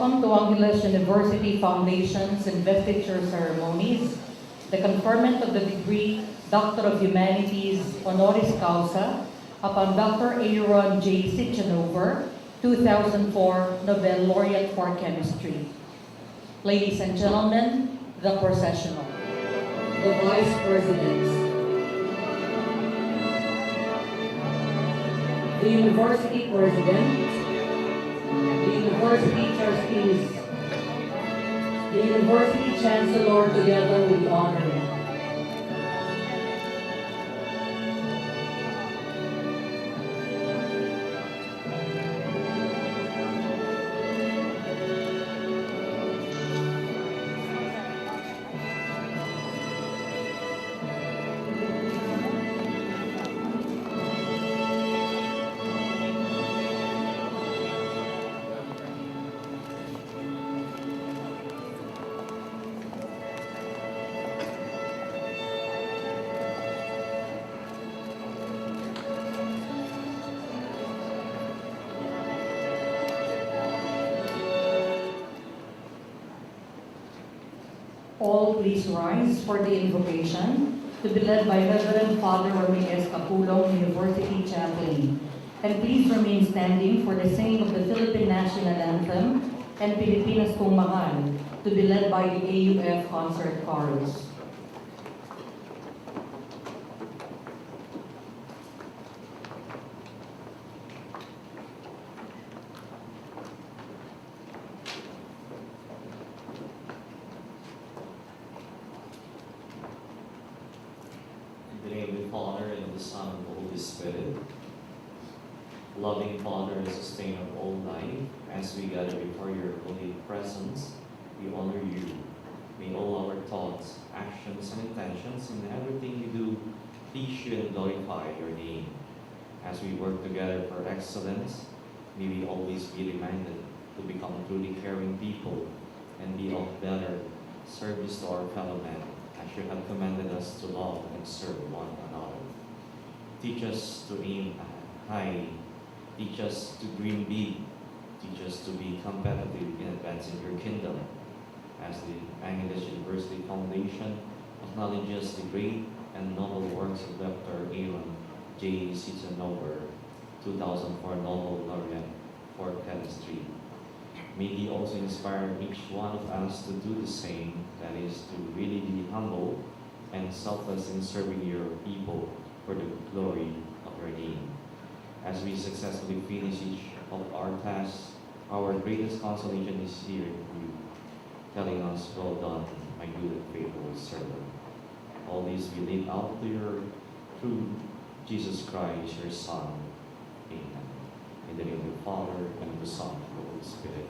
Welcome to Angeles University Foundation's investiture ceremonies, the conferment of the degree Doctor of Humanities honoris causa upon Dr. Aaron J. Ciechanover, 2004 Nobel Laureate for Chemistry. Ladies and gentlemen, the processional. The Vice Presidents, the University President, the University Trustees, the University Chancellor together with honor. All please rise for the invocation to be led by Reverend Father Ramirez Capulong, University Chaplain. And please remain standing for the singing of the Philippine National Anthem and Pilipinas Kung Mahal to be led by the AUF Concert Chorus. Son of the Holy Spirit, loving Father and sustainer of all life, as we gather before your holy presence, we honor you. May all our thoughts, actions, and intentions in everything we do please you and glorify your name. As we work together for excellence, may we always be reminded to become truly caring people and be of better service to our fellow men, as you have commanded us to love and serve one another. Teach us to aim high, teach us to dream big, teach us to be competitive in advancing your kingdom. As the Angeles University Foundation acknowledges the great and noble works of Dr. Aaron J. Ciechanover, 2004 Nobel Laureate for Chemistry. May he also inspire each one of us to do the same, that is, to really be humble and selfless in serving your people for the glory of your name. As we successfully finish each of our tasks, our greatest consolation is hearing you, telling us, well done, my good and faithful servant. All these we leave out to your through Jesus Christ, your Son. Amen. In the name of the Father, and of the Son, and of the Holy Spirit.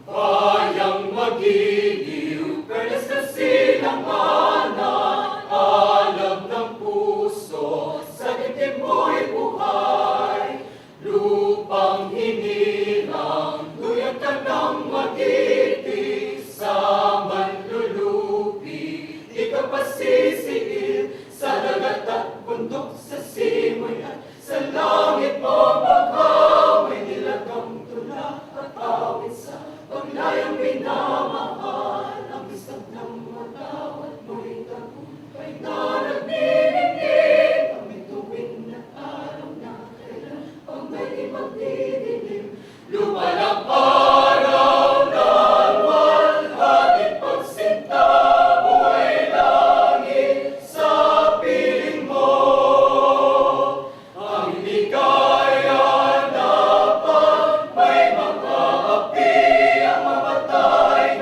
Bayang magiliw, perlas na silang mana, alam ng puso, sa dibdib mo'y buhay. Lupang hinirang, luyag ka ng magitig, sa manlulupi, di ka pasisiil, sa dagat at bundok, sa simoy at sa langit mo maghaw, may nilagang tula at awit sa paglayang minamahal, ang isang ng matawad mo'y tagumpay na nagbibigay. Kami tuwing na araw na kailan, pag may magdidilim, lumalang araw na walhating pagsinta, buhay langit sa piling mo. Ang hindi kaya na pag may mga api, ang mamatay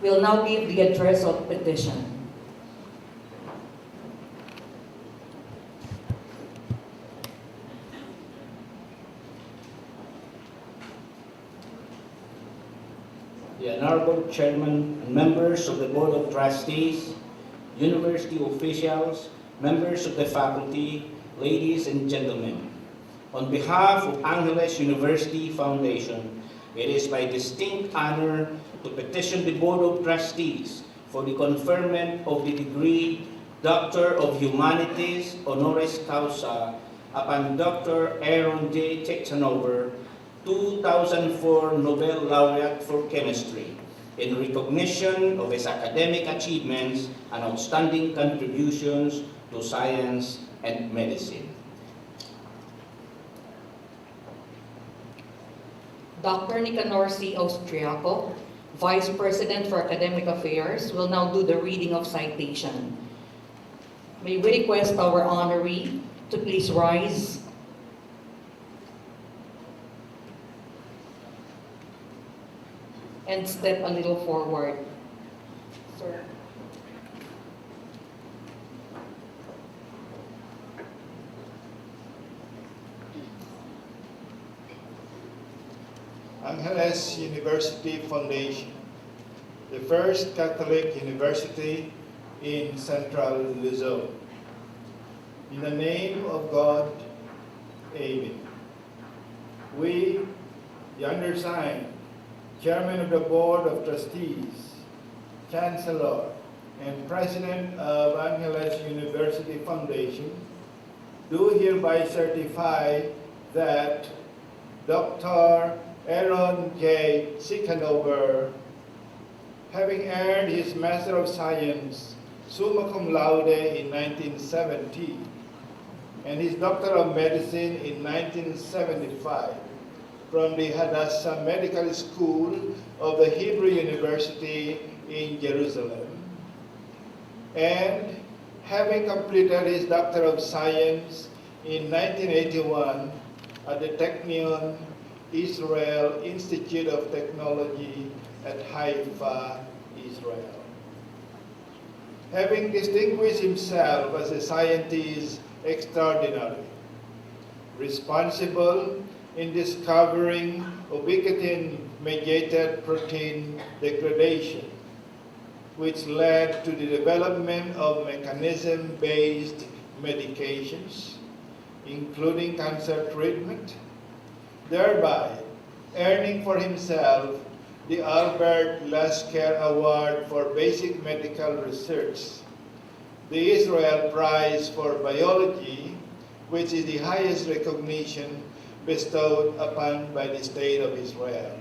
will now give the address of petition. The Honorable Chairman and members of the Board of Trustees, university officials, members of the faculty, ladies and gentlemen. On behalf of Angeles University Foundation, it is my distinct honor to petition the Board of Trustees for the conferment of the degree Doctor of Humanities honoris causa upon Dr. Aaron J. Ciechanover, 2004 Nobel Laureate for Chemistry, in recognition of his academic achievements and outstanding contributions to science and medicine. Dr. Nicanor C. Austriaco, Vice President for Academic Affairs, will now do the reading of citation. May we request our honoree to please rise. And step a little forward. Sir. Angeles University Foundation, the first Catholic university in Central Luzon. In the name of God, Amen. We, the undersigned, Chairman of the Board of Trustees, Chancellor, and President of Angeles University Foundation, do hereby certify that Dr. Aaron J. Ciechanover, having earned his Master of Science summa cum laude in 1970 and his Doctor of Medicine in 1975, from the Hadassah Medical School of the Hebrew University in Jerusalem, and having completed his Doctor of Science in 1981 at the Technion Israel Institute of Technology at Haifa, Israel. Having distinguished himself as a scientist extraordinary, responsible in discovering ubiquitin-mediated protein degradation, which led to the development of mechanism-based medications, including cancer treatment, thereby earning for himself the Albert Lasker Award for Basic Medical Research, the Israel Prize for Biology, which is the highest recognition bestowed upon by the State of Israel.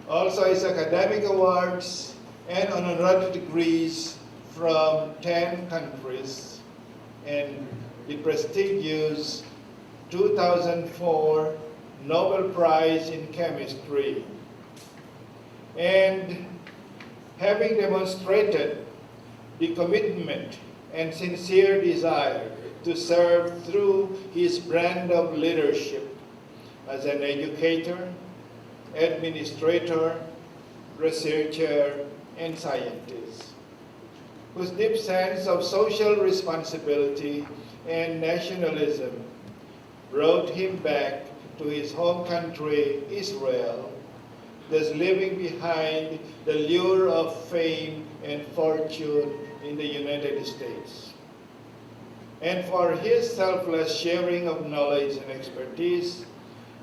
Also his academic awards and honorary degrees from 10 countries, and the prestigious 2004 Nobel Prize in Chemistry. And having demonstrated the commitment and sincere desire to serve through his brand of leadership as an educator, administrator, researcher, and scientist, whose deep sense of social responsibility and nationalism brought him back to his home country, Israel, thus leaving behind the lure of fame and fortune in the United States. And for his selfless sharing of knowledge and expertise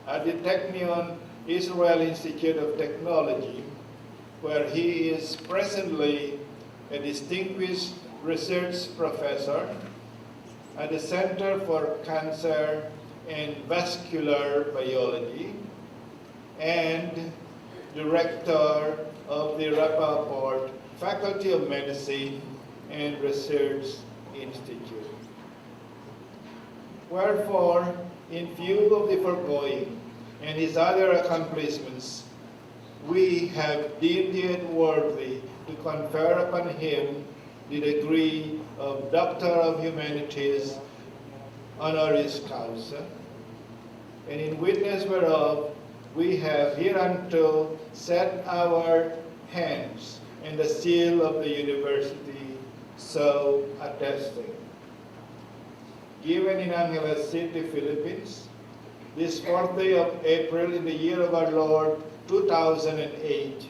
at the Technion Israel Institute of Technology, where he is presently a distinguished research professor at the Center for Cancer and Vascular Biology and Director of the Rappaport Faculty of Medicine and Research Institute. Wherefore, in view of the foregoing and his other accomplishments, we have deemed it worthy to confer upon him the degree of Doctor of Humanities honoris causa, and in witness whereof we have hereunto set our hands, and the seal of the university so attesting. Given in Angeles City, Philippines, this 4th day of April in the year of our Lord 2008,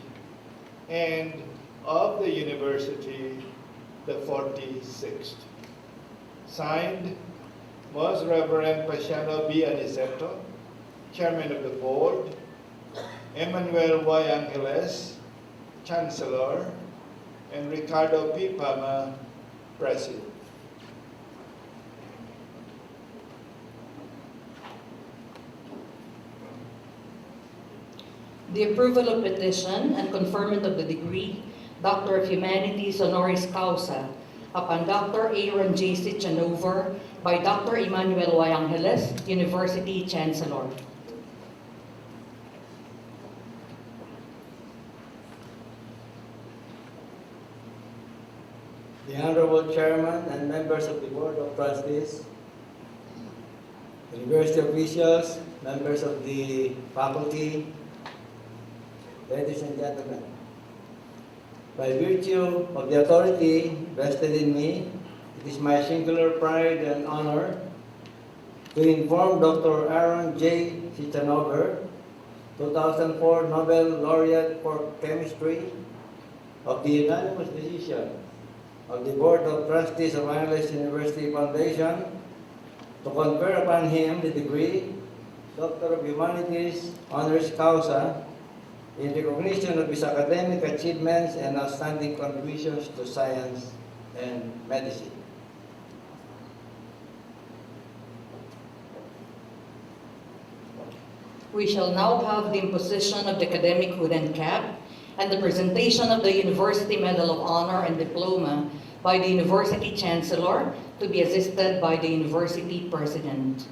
and of the university the 46th. Signed, Most Reverend Paciano B. Aniceto, Chairman of the Board, Emmanuel Y. Angeles, Chancellor, and Ricardo P. Pama, President. The approval of petition and conferment of the degree, Doctor of Humanities honoris causa, upon Dr. Aaron J. Ciechanover by Dr. Emmanuel Y. Angeles, University Chancellor. The Honorable Chairman and members of the Board of Trustees, university officials, members of the faculty, ladies and gentlemen. By virtue of the authority vested in me, it is my singular pride and honor to inform Dr. Aaron J. Ciechanover, 2004 Nobel Laureate for Chemistry, of the unanimous decision of the Board of Trustees of Angeles University Foundation to confer upon him the degree Doctor of Humanities honoris causa in recognition of his academic achievements and outstanding contributions to science and medicine. We shall now have the imposition of the academic hood and cap and the presentation of the University Medal of Honor and Diploma by the University Chancellor, to be assisted by the University President.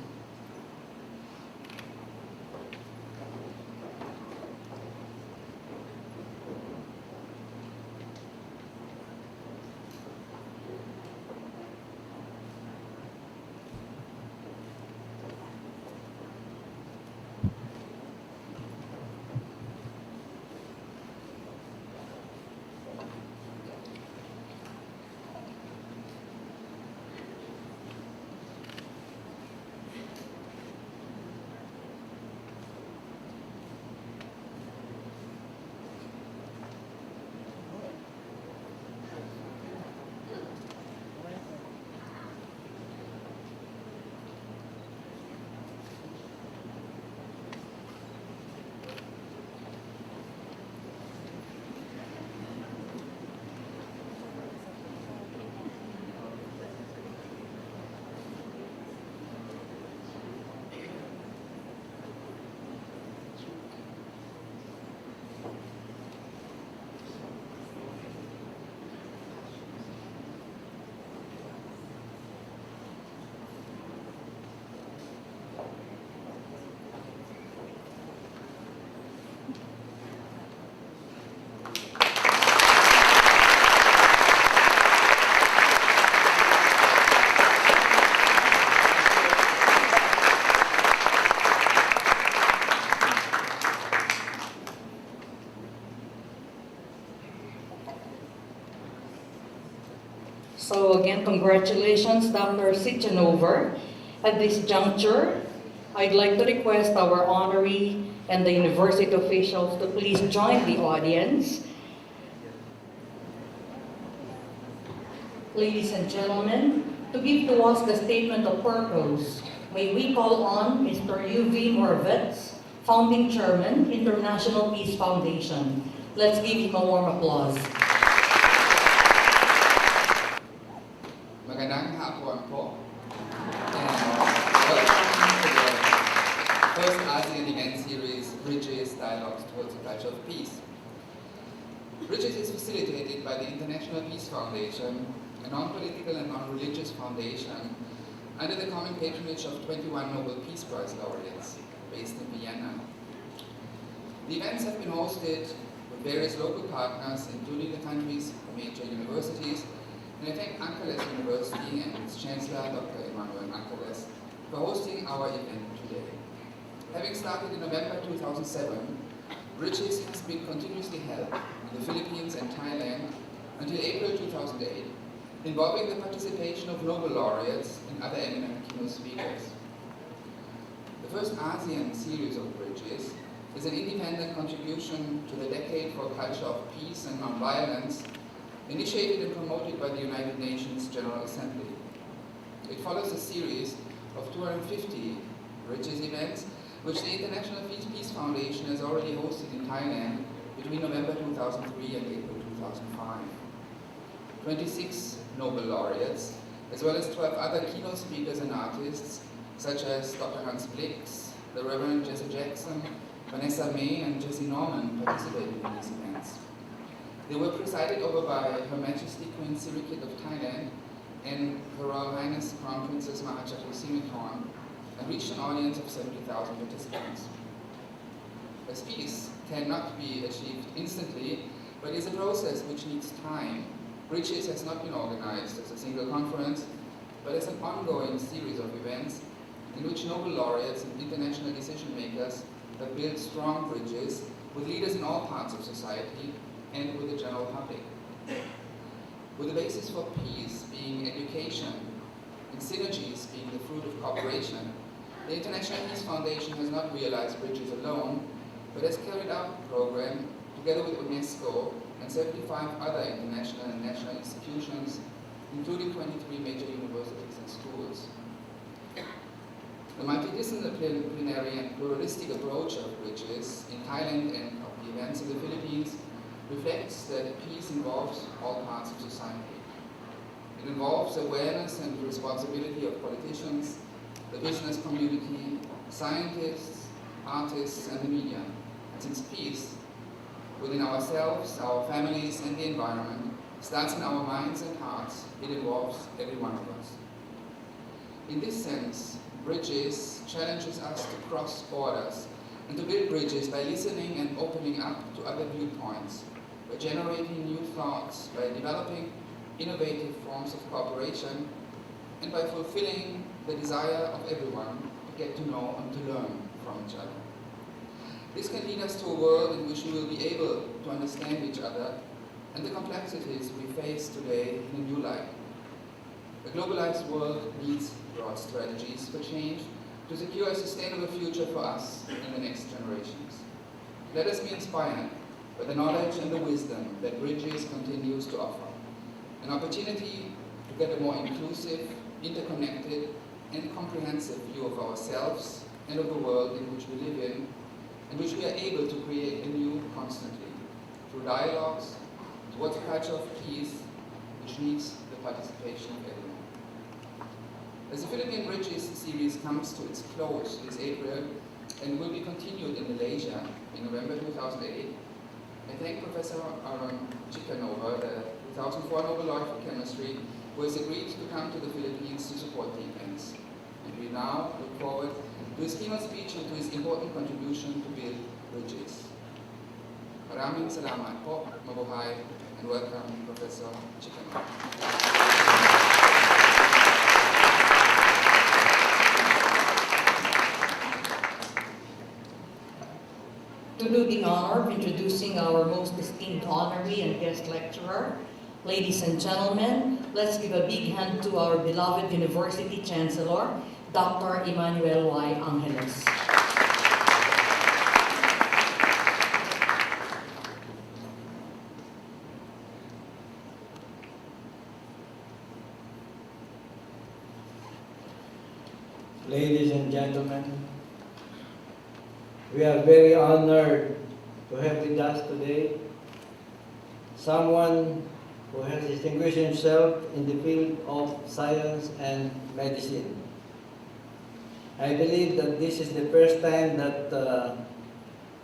So again, congratulations, Dr. Ciechanover. At this juncture, I'd like to request our honoree and the university officials to please join the audience. Ladies and gentlemen, to give to us the statement of purpose, may we call on Mr. Uwe Morawetz, Founding Chairman, International Peace Foundation. Let's give him a warm applause. Magandang hapon po. Welcome to the first ASEAN event series, Bridges Dialogues Towards a Touch of Peace. Bridges is facilitated by the International Peace Foundation, a non-political and non-religious foundation under the common patronage of 21 Nobel Peace Prize laureates based in Vienna. The events have been hosted with various local partners, including the country's major universities, and I thank Angeles University and its Chancellor, Dr. Emmanuel Angeles, for hosting our event today. Having started in November 2007, Bridges has been continuously held in the Philippines and Thailand until April 2008, involving the participation of Nobel laureates and other eminent keynote speakers. The first ASEAN series of bridges is an independent contribution to the Decade for Culture of Peace and Nonviolence, initiated and promoted by the United Nations General Assembly. It follows a series of 250 bridges events, which the International Peace Foundation has already hosted in Thailand between November 2003 and April 2005. 26 Nobel laureates, as well as 12 other keynote speakers and artists, such as Dr. Hans Blix, the Reverend Jesse Jackson, Vanessa May, and Jesse Norman participated in these events. They were presided over by Her Majesty Queen Sirikit of Thailand and Her Royal Highness Crown Princess Mahachatra Siriporn, and reached an audience of 70,000 participants. As peace cannot be achieved instantly, but is a process which needs time, Bridges has not been organized as a single conference, but as an ongoing series of events in which Nobel laureates and international decision makers have built strong bridges with leaders in all parts of society and with the general public. With the basis for peace being education and synergies being the fruit of cooperation, the International Peace Foundation has not realized bridges alone, but has carried out the program together with UNESCO and 75 other international and national institutions, including 23 major universities and schools. The multidisciplinary and pluralistic approach of bridges in Thailand and of the events in the Philippines reflects that peace involves all parts of society. It involves awareness and responsibility of politicians, the business community, scientists, artists, and the media. And since peace, within ourselves, our families, and the environment, starts in our minds and hearts, it involves every one of us. In this sense, Bridges challenges us to cross borders and to build bridges by listening and opening up to other viewpoints, by generating new thoughts, by developing innovative forms of cooperation, and by fulfilling the desire of everyone to get to know and to learn from each other. This can lead us to a world in which we will be able to understand each other and the complexities we face today in a new light. A globalized world needs broad strategies for change to secure a sustainable future for us and the next generations. Let us be inspired by the knowledge and the wisdom that Bridges continues to offer. An opportunity to get a more inclusive, interconnected, and comprehensive view of ourselves and of the world in which we live in, and which we are able to create anew constantly, through dialogues towards a culture of peace which needs the participation of everyone. As the Philippine Bridges series comes to its close this April and will be continued in Malaysia in November 2008, I thank Professor Ciechanover, the 2004 Nobel Laureate for Chemistry, who has agreed to come to the Philippines to support the events. And we now look forward to his keynote speech and to his important contribution to build bridges. Maraming salamat po, mabuhay, and welcome Professor Ciechanover. To do the honor of introducing our most esteemed honoree and guest lecturer, ladies and gentlemen, let's give a big hand to our beloved University Chancellor, Dr. Emmanuel Y. Angeles. Ladies and gentlemen, we are very honored to have with us today someone who has distinguished himself in the field of science and medicine. I believe that this is the first time that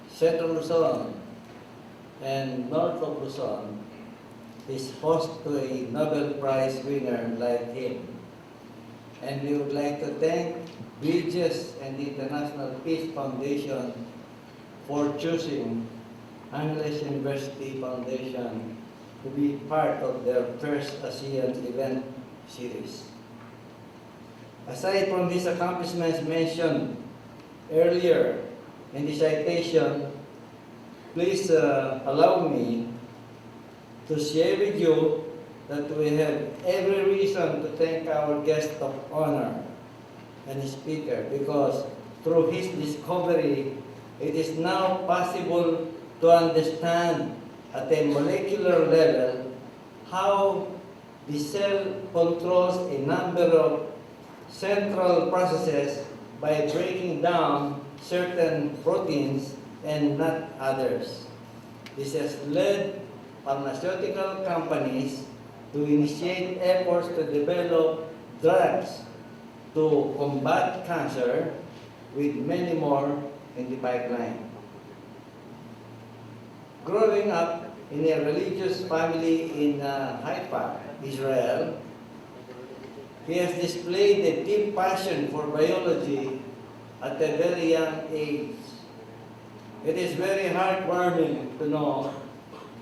Central Luzon and North of Luzon is host to a Nobel Prize winner like him. And we would like to thank Bridges and the International Peace Foundation for choosing Angeles University Foundation to be part of their first ASEAN event series. Aside from these accomplishments mentioned earlier in the citation, please allow me to share with you that we have every reason to thank our guest of honor and speaker, because through his discovery, it is now possible to understand at a molecular level how the cell controls a number of central processes by breaking down certain proteins and not others. This has led pharmaceutical companies to initiate efforts to develop drugs to combat cancer, with many more in the pipeline. Growing up in a religious family in Haifa, Israel, he has displayed a deep passion for biology at a very young age. It is very heartwarming to know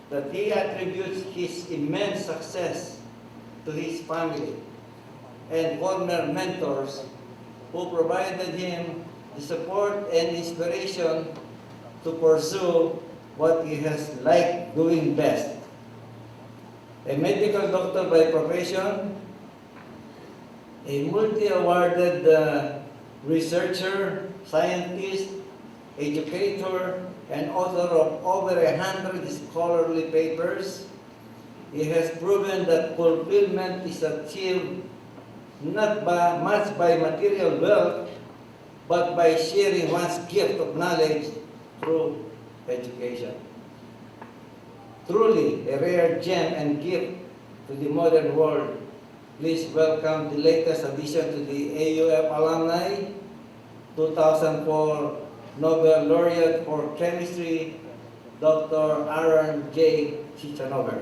that he attributes his immense success to his family and former mentors who provided him the support and inspiration to pursue what he has liked doing best. A medical doctor by profession, a multi-awarded researcher, scientist, educator, and author of over 100 scholarly papers, he has proven that fulfillment is achieved not much by material wealth, but by sharing one's gift of knowledge through education. Truly a rare gem and gift to the modern world. Please welcome the latest addition to the AUF alumni, 2004 Nobel Laureate for Chemistry, Dr. Aaron J. Ciechanover.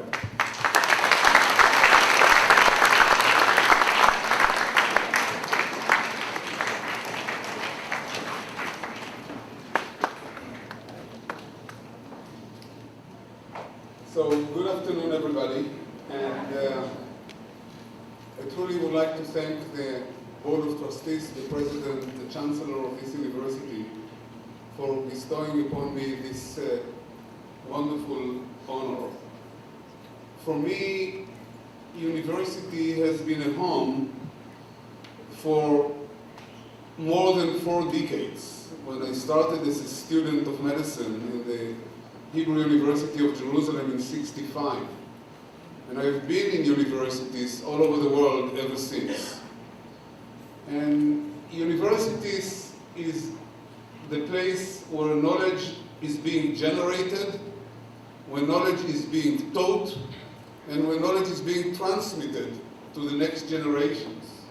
So, good afternoon, everybody, and I truly would like to thank the Board of Trustees, the President, the Chancellor of this university, for bestowing upon me this wonderful honor. For me, university has been a home for more than 4 decades. When I started as a student of medicine in the Hebrew University of Jerusalem in '65. And I've been in universities all over the world ever since. And universities is the place where knowledge is being generated, where knowledge is being taught, and where knowledge is being transmitted to the next generations.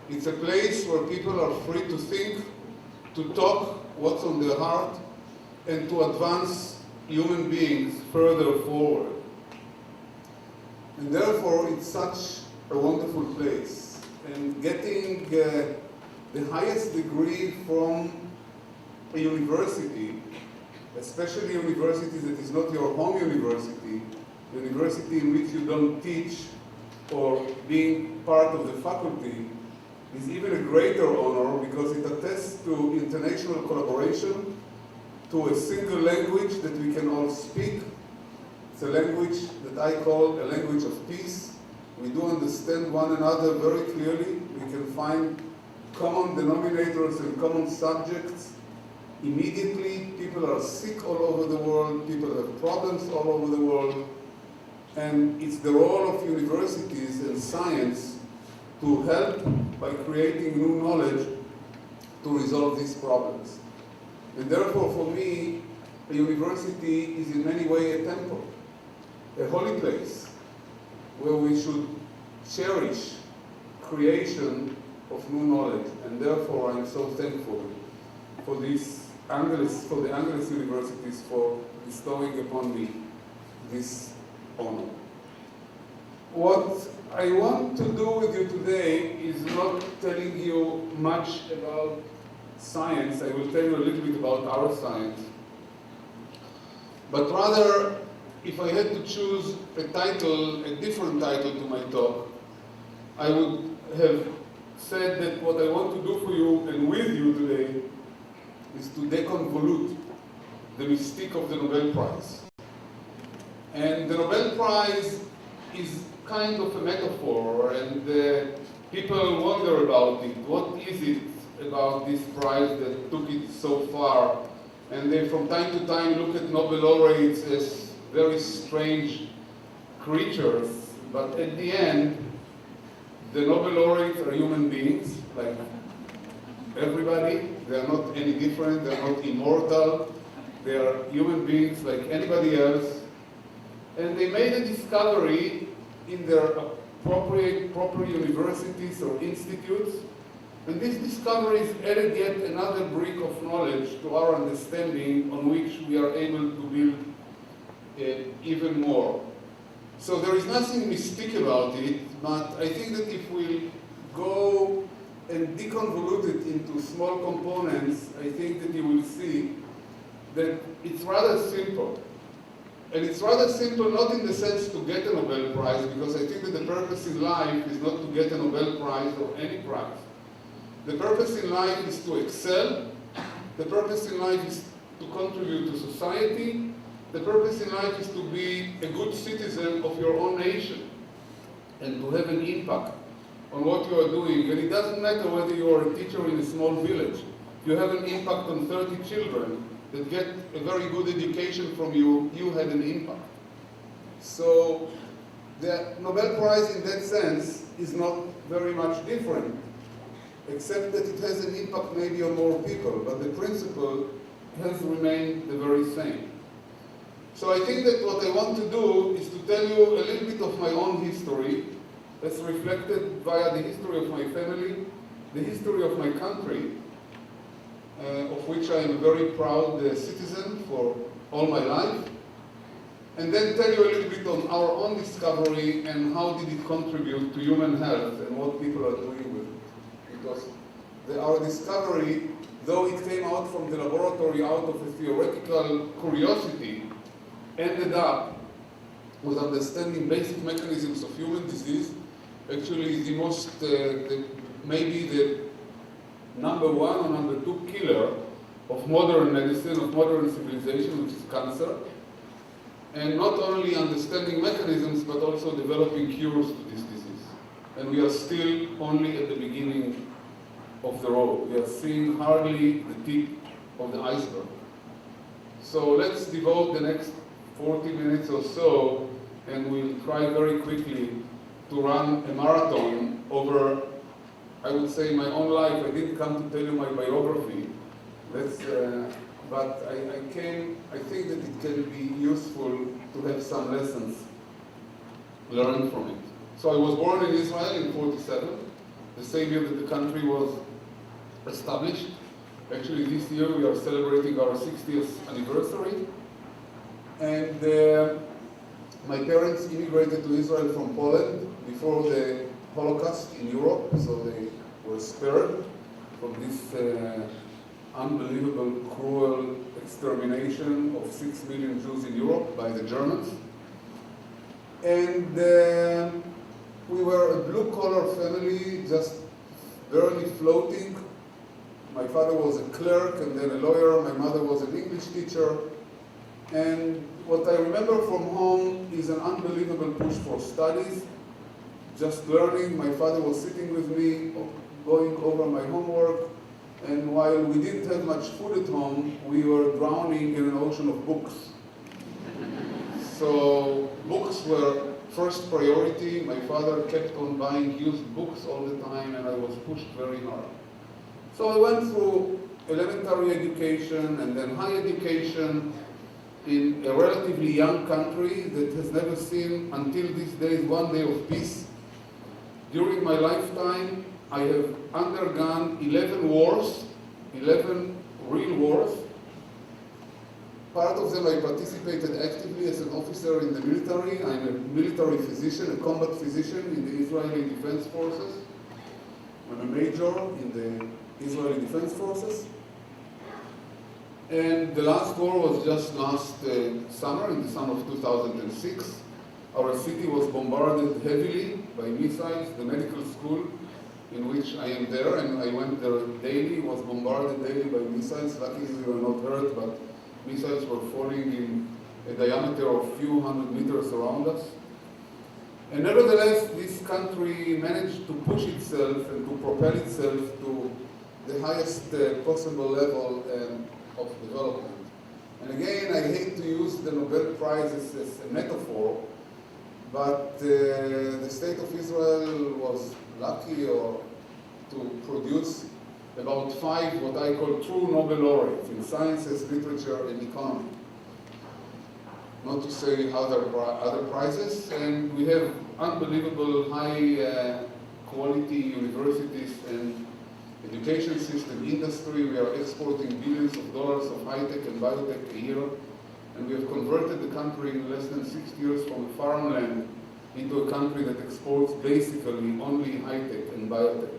It's a place where people are free to think, to talk what's on their heart, and to advance human beings further forward. And therefore, it's such a wonderful place. And getting the highest degree from a university, especially university that is not your home university, university in which you don't teach or being part of the faculty, is even a greater honor because it attests to international collaboration, to a single language that we can all speak. It's a language that I call a language of peace. We do understand one another very clearly. We can find common denominators and common subjects immediately. People are sick all over the world. People have problems all over the world. And it's the role of universities and science to help by creating new knowledge to resolve these problems. And therefore, for me, a university is in many ways a temple, a holy place, where we should cherish creation of new knowledge. And therefore, I'm so thankful for this for the Angeles universities for bestowing upon me this honor. What I want to do with you today is not telling you much about science. I will tell you a little bit about our science. But rather, if I had to choose a title, a different title to my talk, I would have said that what I want to do for you and with you today is to deconvolute the mystique of the Nobel Prize. And the Nobel Prize is kind of a metaphor, and people wonder about it. What is it about this prize that took it so far? And they from time to time look at Nobel laureates as very strange creatures, but at the end, the Nobel laureates are human beings, like everybody. They are not any different, they are not immortal. They are human beings like anybody else. And they made a discovery in their proper universities or institutes. And these discoveries added yet another brick of knowledge to our understanding on which we are able to build even more. So there is nothing mystic about it, but I think that if we go and deconvolute it into small components, I think that you will see that it's rather simple. And it's rather simple not in the sense to get a Nobel Prize, because I think that the purpose in life is not to get a Nobel Prize or any prize. The purpose in life is to excel. The purpose in life is to contribute to society. The purpose in life is to be a good citizen of your own nation and to have an impact on what you are doing. And it doesn't matter whether you are a teacher in a small village. If you have an impact on 30 children that get a very good education from you, you had an impact. So the Nobel Prize in that sense is not very much different, except that it has an impact maybe on more people, but the principle has remained the very same. So I think that what I want to do is to tell you a little bit of my own history, as reflected via the history of my family, the history of my country, of which I am a very proud citizen for all my life, and then tell you a little bit on our own discovery and how did it contribute to human health and what people are doing with it. Because our discovery, though it came out from the laboratory out of a theoretical curiosity, ended up with understanding basic mechanisms of human disease. Actually, the most, maybe the number one or number two killer of modern medicine, of modern civilization, which is cancer. And not only understanding mechanisms, but also developing cures to this disease. And we are still only at the beginning of the road. We are seeing hardly the tip of the iceberg. So let's devote the next 40 minutes or so, and we'll try very quickly to run a marathon over, I would say, my own life. I didn't come to tell you my biography. But I think that it can be useful to have some lessons learned from it. So I was born in Israel in 1947, the same year that the country was established. Actually, this year we are celebrating our 60th anniversary. And my parents immigrated to Israel from Poland before the Holocaust in Europe, so they were spared from this unbelievable, cruel extermination of 6 million Jews in Europe by the Germans. And we were a blue-collar family, just barely floating. My father was a clerk and then a lawyer. My mother was an English teacher. And what I remember from home is an unbelievable push for studies, just learning. My father was sitting with me, going over my homework, and while we didn't have much food at home, we were drowning in an ocean of books. So books were first priority. My father kept on buying used books all the time, and I was pushed very hard. So I went through elementary education and then higher education in a relatively young country that has never seen, until these days, one day of peace. During my lifetime, I have undergone 11 wars, 11 real wars. Part of them I participated actively as an officer in the military. I'm a military physician, a combat physician in the Israeli Defense Forces. I'm a major in the Israeli Defense Forces. And the last war was just last summer, in the summer of 2006. Our city was bombarded heavily by missiles. The medical school in which I am there, and I went there daily, was bombarded daily by missiles. Luckily we were not hurt, but missiles were falling in a diameter of a few hundred meters around us. And nevertheless, this country managed to push itself and to propel itself to the highest possible level of development. And again, I hate to use the Nobel Prizes as a metaphor, but the state of Israel was lucky to produce about 5 what I call true Nobel laureates in sciences, literature, and economy. Not to say other prizes, and we have unbelievable high quality universities and education system, industry. We are exporting billions of dollars of high-tech and biotech a year, and we have converted the country in less than 6 years from a farmland into a country that exports basically only high-tech and biotech.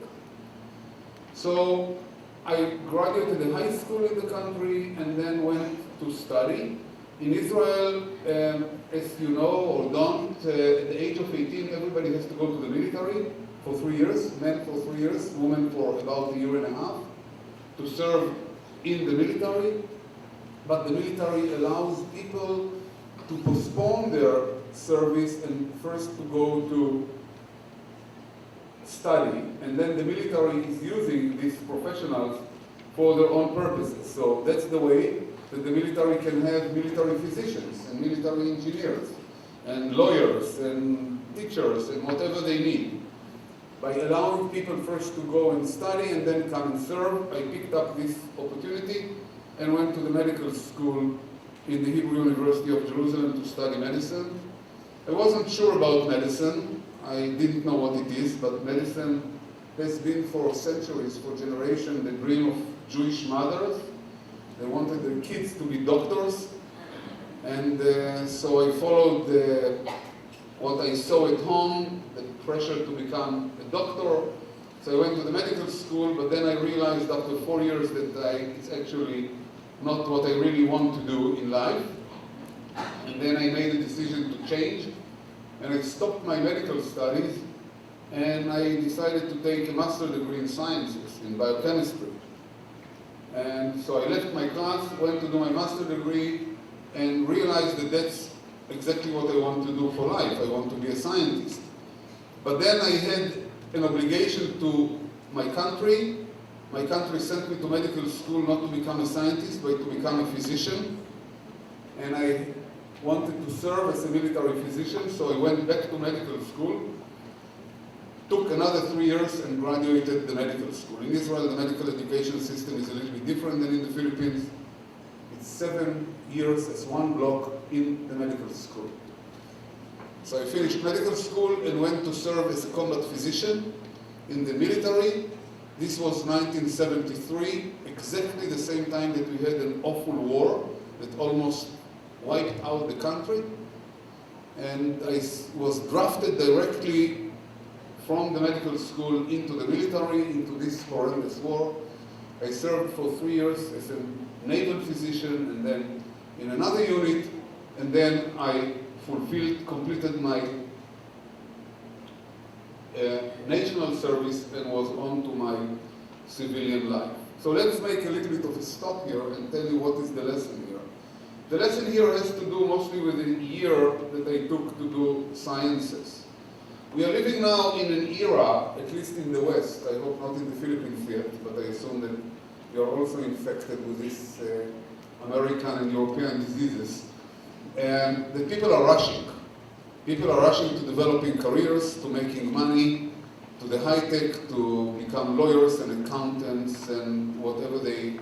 So I graduated in high school in the country and then went to study. In Israel, as you know or don't, at the age of 18, everybody has to go to the military for 3 years, men for 3 years, women for about a year and a half, to serve in the military. But the military allows people to postpone their service and first to go to study. And then the military is using these professionals for their own purposes. So that's the way that the military can have military physicians and military engineers and lawyers and teachers and whatever they need. By allowing people first to go and study and then come and serve, I picked up this opportunity and went to the medical school in the Hebrew University of Jerusalem to study medicine. I wasn't sure about medicine. I didn't know what it is, but medicine has been for centuries, for generations, the dream of Jewish mothers. They wanted their kids to be doctors, and so I followed what I saw at home, the pressure to become a doctor. So I went to the medical school, but then I realized after 4 years that it's actually not what I really want to do in life. And then I made a decision to change, and I stopped my medical studies, and I decided to take a master's degree in sciences, in biochemistry. And so I left my class, went to do my master's degree, and realized that that's exactly what I want to do for life. I want to be a scientist. But then I had an obligation to my country. My country sent me to medical school not to become a scientist, but to become a physician. And I wanted to serve as a military physician, so I went back to medical school, took another 3 years and graduated the medical school. In Israel, the medical education system is a little bit different than in the Philippines. It's 7 years as one block in the medical school. So I finished medical school and went to serve as a combat physician in the military. This was 1973, exactly the same time that we had an awful war that almost wiped out the country. And I was drafted directly from the medical school into the military, into this horrendous war. I served for 3 years as a naval physician and then in another unit, and then I completed my national service and was on to my civilian life. So let's make a little bit of a stop here and tell you what is the lesson here. The lesson here has to do mostly with the year that I took to do sciences. We are living now in an era, at least in the West, I hope not in the Philippines yet, but I assume that you are also infected with these American and European diseases. And the people are rushing. People are rushing to developing careers, to making money, to the high-tech, to become lawyers and accountants and whatever they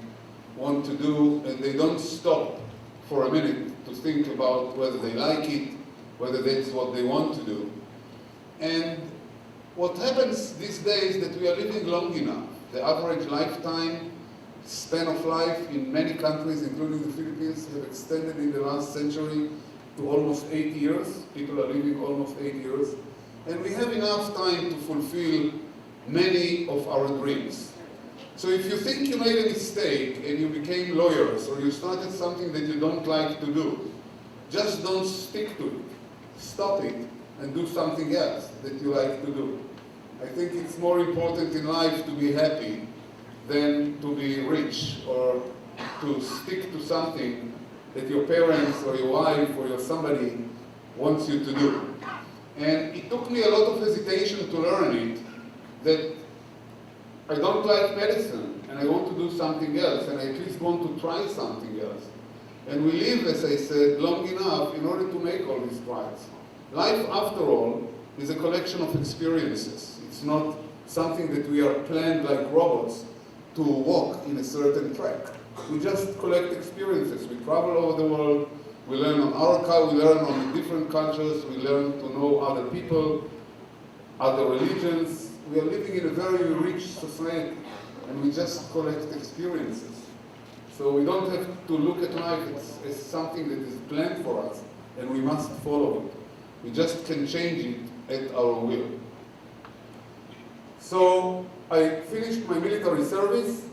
want to do, and they don't stop for a minute to think about whether they like it, whether that's what they want to do. And what happens these days is that we are living long enough. The average lifetime span of life in many countries, including the Philippines, have extended in the last century to almost 80 years. People are living almost 80 years. And we have enough time to fulfill many of our dreams. So if you think you made a mistake and you became lawyers or you started something that you don't like to do, just don't stick to it. Stop it and do something else that you like to do. I think it's more important in life to be happy than to be rich or to stick to something that your parents or your wife or your somebody wants you to do. And it took me a lot of hesitation to learn it, that I don't like medicine and I want to do something else, and I at least want to try something else. And we live, as I said, long enough in order to make all these tries. Life, after all, is a collection of experiences. It's not something that we are planned like robots to walk in a certain track. We just collect experiences. We travel over the world, we learn on our culture, we learn on different cultures, we learn to know other people, other religions. We are living in a very rich society, and we just collect experiences. So we don't have to look at life as something that is planned for us, and we must follow it. We just can change it at our will. So I finished my military service,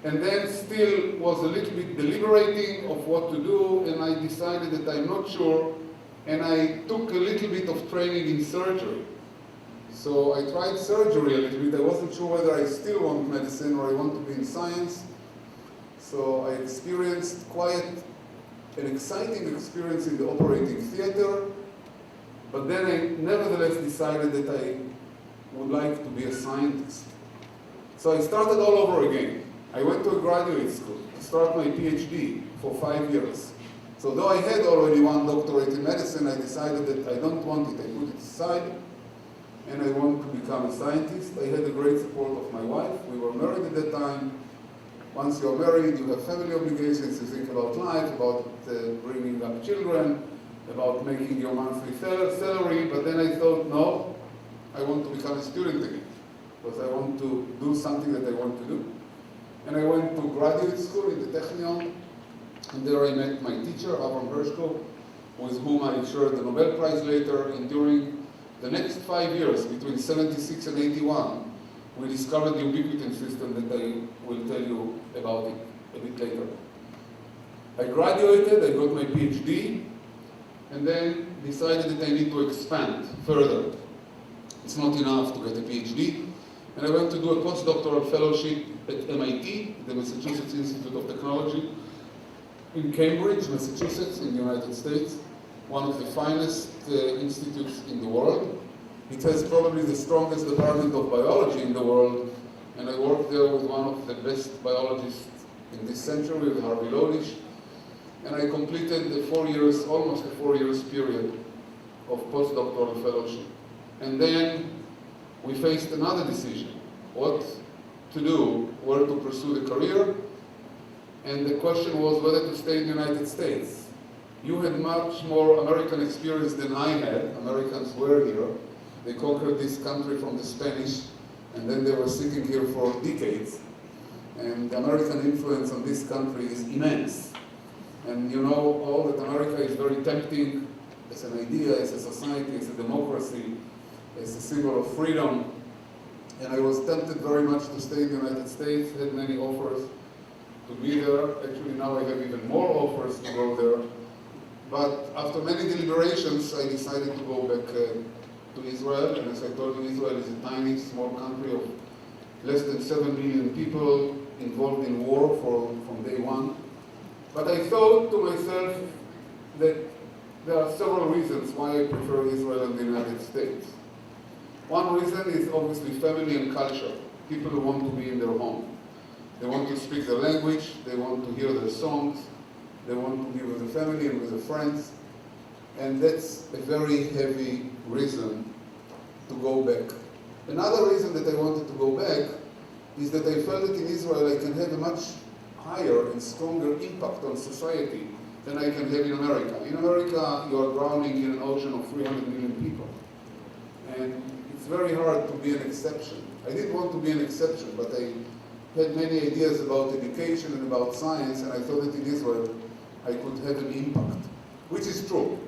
and then still was a little bit deliberating of what to do, and I decided that I'm not sure, and I took a little bit of training in surgery. So I tried surgery a little bit. I wasn't sure whether I still want medicine or I want to be in science. So I experienced quite an exciting experience in the operating theater, but then I nevertheless decided that I would like to be a scientist. So I started all over again. I went to a graduate school to start my PhD for 5 years. So though I had already one doctorate in medicine, I decided that I don't want it. I put it aside, and I want to become a scientist. I had the great support of my wife. We were married at that time. Once you're married, you have family obligations. You think about life, about bringing up children, about making your monthly salary. But then I thought, no, I want to become a student again, because I want to do something that I want to do. And I went to graduate school in the Technion, and there I met my teacher, Avram Hershko, with whom I shared the Nobel Prize later. And during the next 5 years, between 76 and 81, we discovered the ubiquitin system that I will tell you about it a bit later. I graduated, I got my PhD, and then decided that I need to expand further. It's not enough to get a PhD. And I went to do a postdoctoral fellowship at MIT, the Massachusetts Institute of Technology, in Cambridge, Massachusetts, in the United States, one of the finest institutes in the world. It has probably the strongest department of biology in the world, and I worked there with one of the best biologists in this century, with Harvey Lodish, and I completed the 4 years, almost a 4 years period of postdoctoral fellowship. And then we faced another decision, what to do, where to pursue the career, and the question was whether to stay in the United States. You had much more American experience than I had. Americans were here. They conquered this country from the Spanish, and then they were sitting here for decades. And the American influence on this country is immense. And you know all that America is very tempting as an idea, as a society, as a democracy, as a symbol of freedom. And I was tempted very much to stay in the United States, had many offers to be there. Actually, now I have even more offers to go there. But after many deliberations, I decided to go back to Israel. And as I told you, Israel is a tiny, small country of less than 7 million people involved in war from day one. But I thought to myself that there are several reasons why I prefer Israel and the United States. One reason is obviously family and culture. People who want to be in their home. They want to speak their language, they want to hear their songs, they want to be with the family and with the friends. And that's a very heavy reason to go back. Another reason that I wanted to go back is that I felt that in Israel I can have a much higher and stronger impact on society than I can have in America. In America, you are drowning in an ocean of 300 million people. And it's very hard to be an exception. I didn't want to be an exception, but I had many ideas about education and about science, and I thought that in Israel I could have an impact, which is true.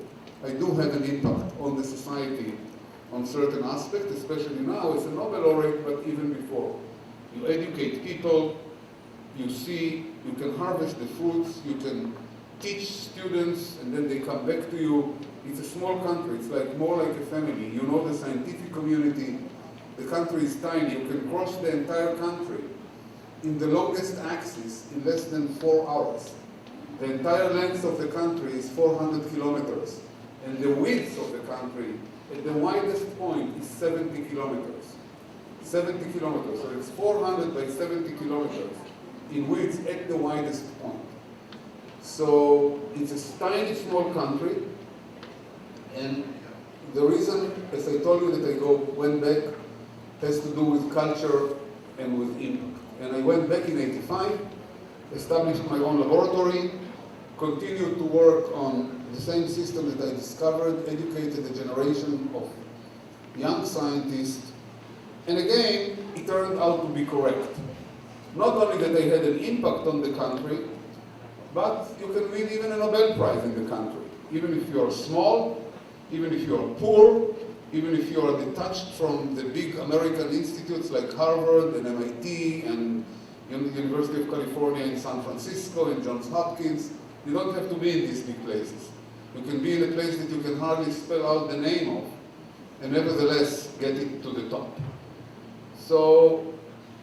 I do have an impact on the society on certain aspects, especially now as a Nobel laureate, but even before. You educate people, you see, you can harvest the fruits, you can teach students, and then they come back to you. It's a small country, it's like more like a family. You know the scientific community, the country is tiny, you can cross the entire country in the longest axis in less than 4 hours. The entire length of the country is 400 kilometers, and the width of the country at the widest point is 70 kilometers. 70 kilometers, so it's 400 by 70 kilometers in width at the widest point. So it's a tiny, small country, and the reason, as I told you, that I went back has to do with culture and with impact. And I went back in '85, established my own laboratory, continued to work on the same system that I discovered, educated a generation of young scientists, and again, it turned out to be correct. Not only that I had an impact on the country, but you can win even a Nobel Prize in the country. Even if you are small, even if you are poor, even if you are detached from the big American institutes like Harvard and MIT and University of California in San Francisco and Johns Hopkins, you don't have to be in these big places. You can be in a place that you can hardly spell out the name of, and nevertheless get it to the top. So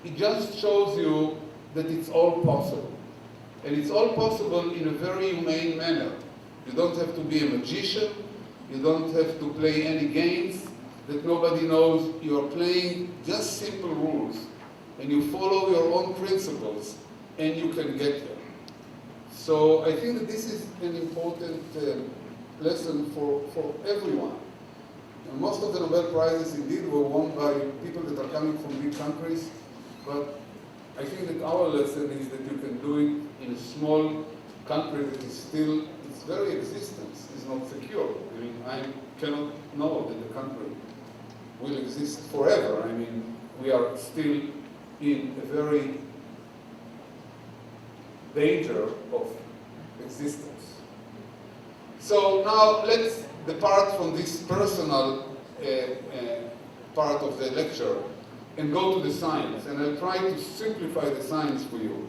it just shows you that it's all possible. And it's all possible in a very humane manner. You don't have to be a magician. You don't have to play any games that nobody knows. You are playing just simple rules, and you follow your own principles, and you can get there. So I think that this is an important lesson for everyone. And most of the Nobel Prizes indeed were won by people that are coming from big countries, but I think that our lesson is that you can do it in a small country that is still, its very existence is not secure. I mean, I cannot know that the country will exist forever. I mean, we are still in a very danger of existence. So now let's depart from this personal part of the lecture and go to the science. And I'll try to simplify the science for you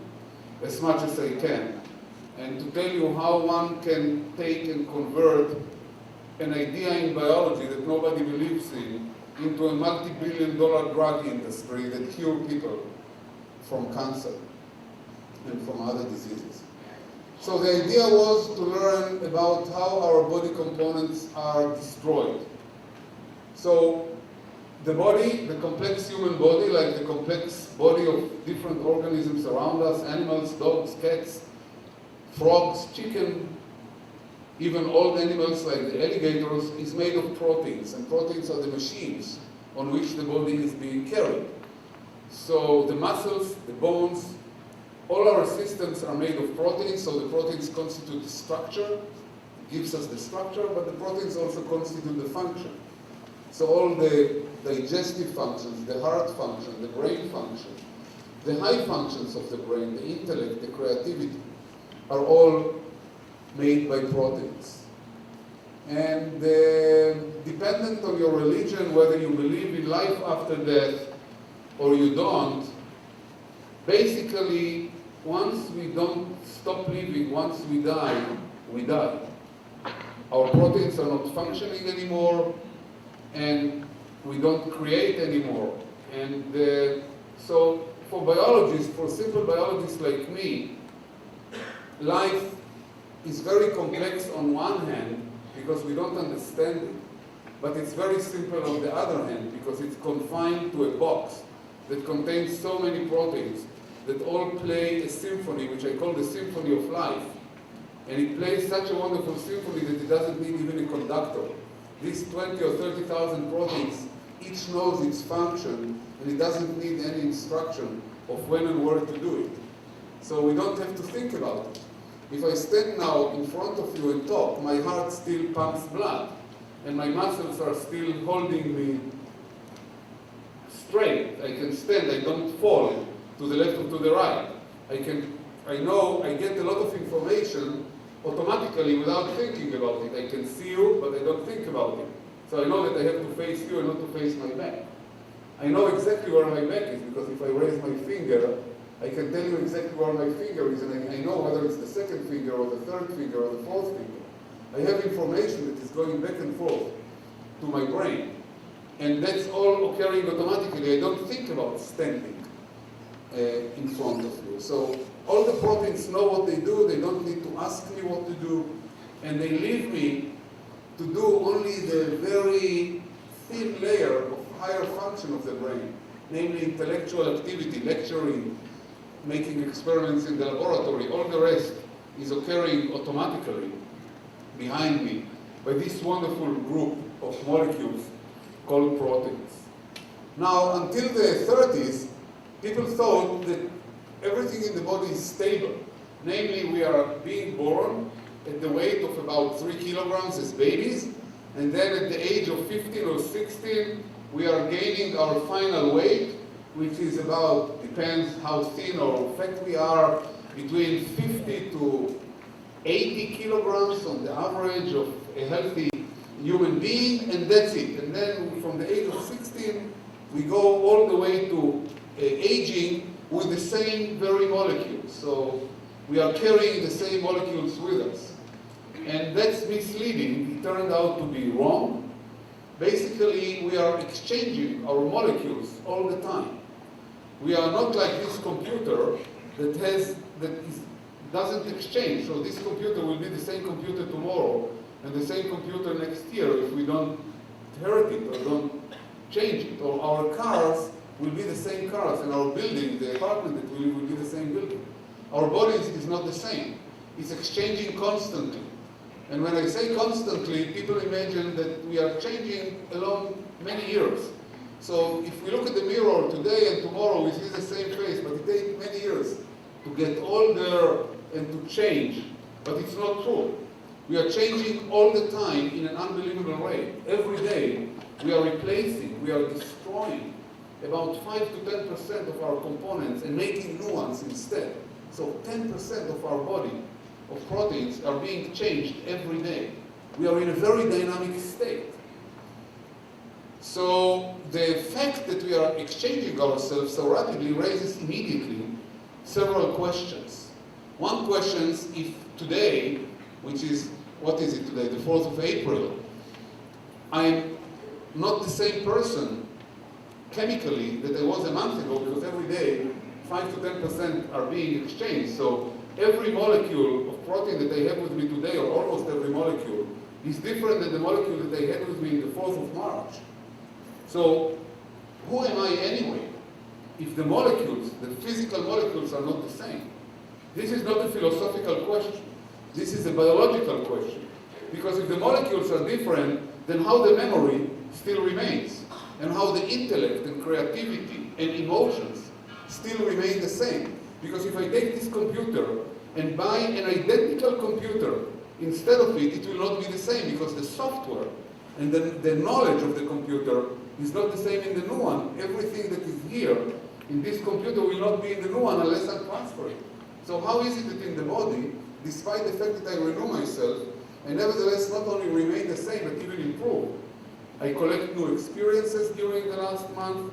as much as I can, and to tell you how one can take and convert an idea in biology that nobody believes in into a multi-billion-dollar drug industry that cure people from cancer and from other diseases. So the idea was to learn about how our body components are destroyed. So the body, the complex human body, like the complex body of different organisms around us, animals, dogs, cats, frogs, chicken, even old animals like the alligators, is made of proteins, and proteins are the machines on which the body is being carried. So the muscles, the bones, all our systems are made of proteins, so the proteins constitute the structure, gives us the structure, but the proteins also constitute the function. So all the digestive functions, the heart function, the brain function, the high functions of the brain, the intellect, the creativity, are all made by proteins. And dependent on your religion, whether you believe in life after death or you don't, basically, once we don't stop living, once we die, we die. Our proteins are not functioning anymore, and we don't create anymore. And so for biologists, for simple biologists like me, life is very complex on one hand because we don't understand it, but it's very simple on the other hand because it's confined to a box that contains so many proteins that all play a symphony, which I call the symphony of life. And it plays such a wonderful symphony that it doesn't need even a conductor. These 20 or 30,000 proteins, each knows its function, and it doesn't need any instruction of when and where to do it. So we don't have to think about it. If I stand now in front of you and talk, my heart still pumps blood, and my muscles are still holding me straight. I can stand, I don't fall to the left or to the right. I know I get a lot of information automatically without thinking about it. I can see you, but I don't think about it. So I know that I have to face you and not to face my back. I know exactly where my back is because if I raise my finger, I can tell you exactly where my finger is, and I know whether it's the second finger or the third finger or the fourth finger. I have information that is going back and forth to my brain. And that's all occurring automatically. I don't think about standing. in front of you. So all the proteins know what they do, they don't need to ask me what to do, and they leave me to do only the very thin layer of higher function of the brain, namely intellectual activity, lecturing, making experiments in the laboratory. All the rest is occurring automatically behind me by this wonderful group of molecules called proteins. Now, until the 30s, people thought that everything in the body is stable. Namely, we are being born at the weight of about 3 kilograms as babies, and then at the age of 15 or 16, we are gaining our final weight, which is about, depends how thin or fat we are, between 50 to 80 kilograms on the average of a healthy human being, and that's it. And then from the age of 16, we go all the way to aging with the same very molecules. So we are carrying the same molecules with us. And that's misleading. It turned out to be wrong. Basically, we are exchanging our molecules all the time. We are not like this computer that doesn't exchange. So this computer will be the same computer tomorrow and the same computer next year if we don't inherit it or don't change it. Or our cars will be the same cars, and our building, the apartment that we live, will be the same building. Our bodies is not the same. It's exchanging constantly. And when I say constantly, people imagine that we are changing along many years. So if we look at the mirror today and tomorrow, we see the same face, but it takes many years to get older and to change. But it's not true. We are changing all the time in an unbelievable way. Every day, we are replacing, we are destroying about 5 to 10% of our components and making new ones instead. So 10% of our body of proteins are being changed every day. We are in a very dynamic state. So the fact that we are exchanging ourselves so rapidly raises immediately several questions. One question is if today, which is, what is it today, the 4th of April, I'm not the same person chemically that I was a month ago, because every day 5 to 10% are being exchanged. So every molecule of protein that I have with me today, or almost every molecule, is different than the molecule that I had with me in the 4th of March. So who am I anyway, if the molecules, the physical molecules, are not the same? This is not a philosophical question. This is a biological question. Because if the molecules are different, then how the memory still remains, and how the intellect and creativity and emotions still remain the same. Because if I take this computer and buy an identical computer instead of it, it will not be the same, because the software and the knowledge of the computer is not the same in the new one. Everything that is here in this computer will not be in the new one unless I transfer it. So how is it that in the body, despite the fact that I renew myself, I nevertheless not only remain the same, but even improve? I collect new experiences during the last month.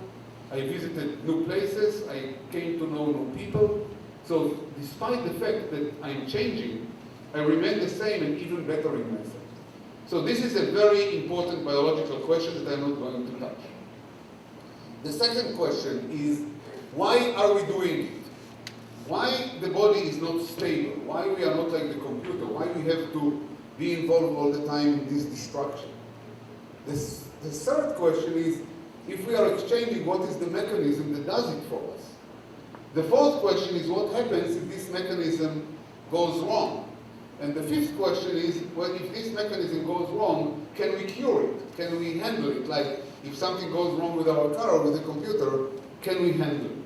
I visited new places. I came to know new people. So despite the fact that I'm changing, I remain the same and even better in myself. So this is a very important biological question that I'm not going to touch. The second question is, why are we doing it? Why the body is not stable? Why we are not like the computer? Why we have to be involved all the time in this destruction? The third question is, if we are exchanging, what is the mechanism that does it for us? The fourth question is, what happens if this mechanism goes wrong? And the fifth question is, well, if this mechanism goes wrong, can we cure it? Can we handle it? Like, if something goes wrong with our car or with the computer, can we handle it?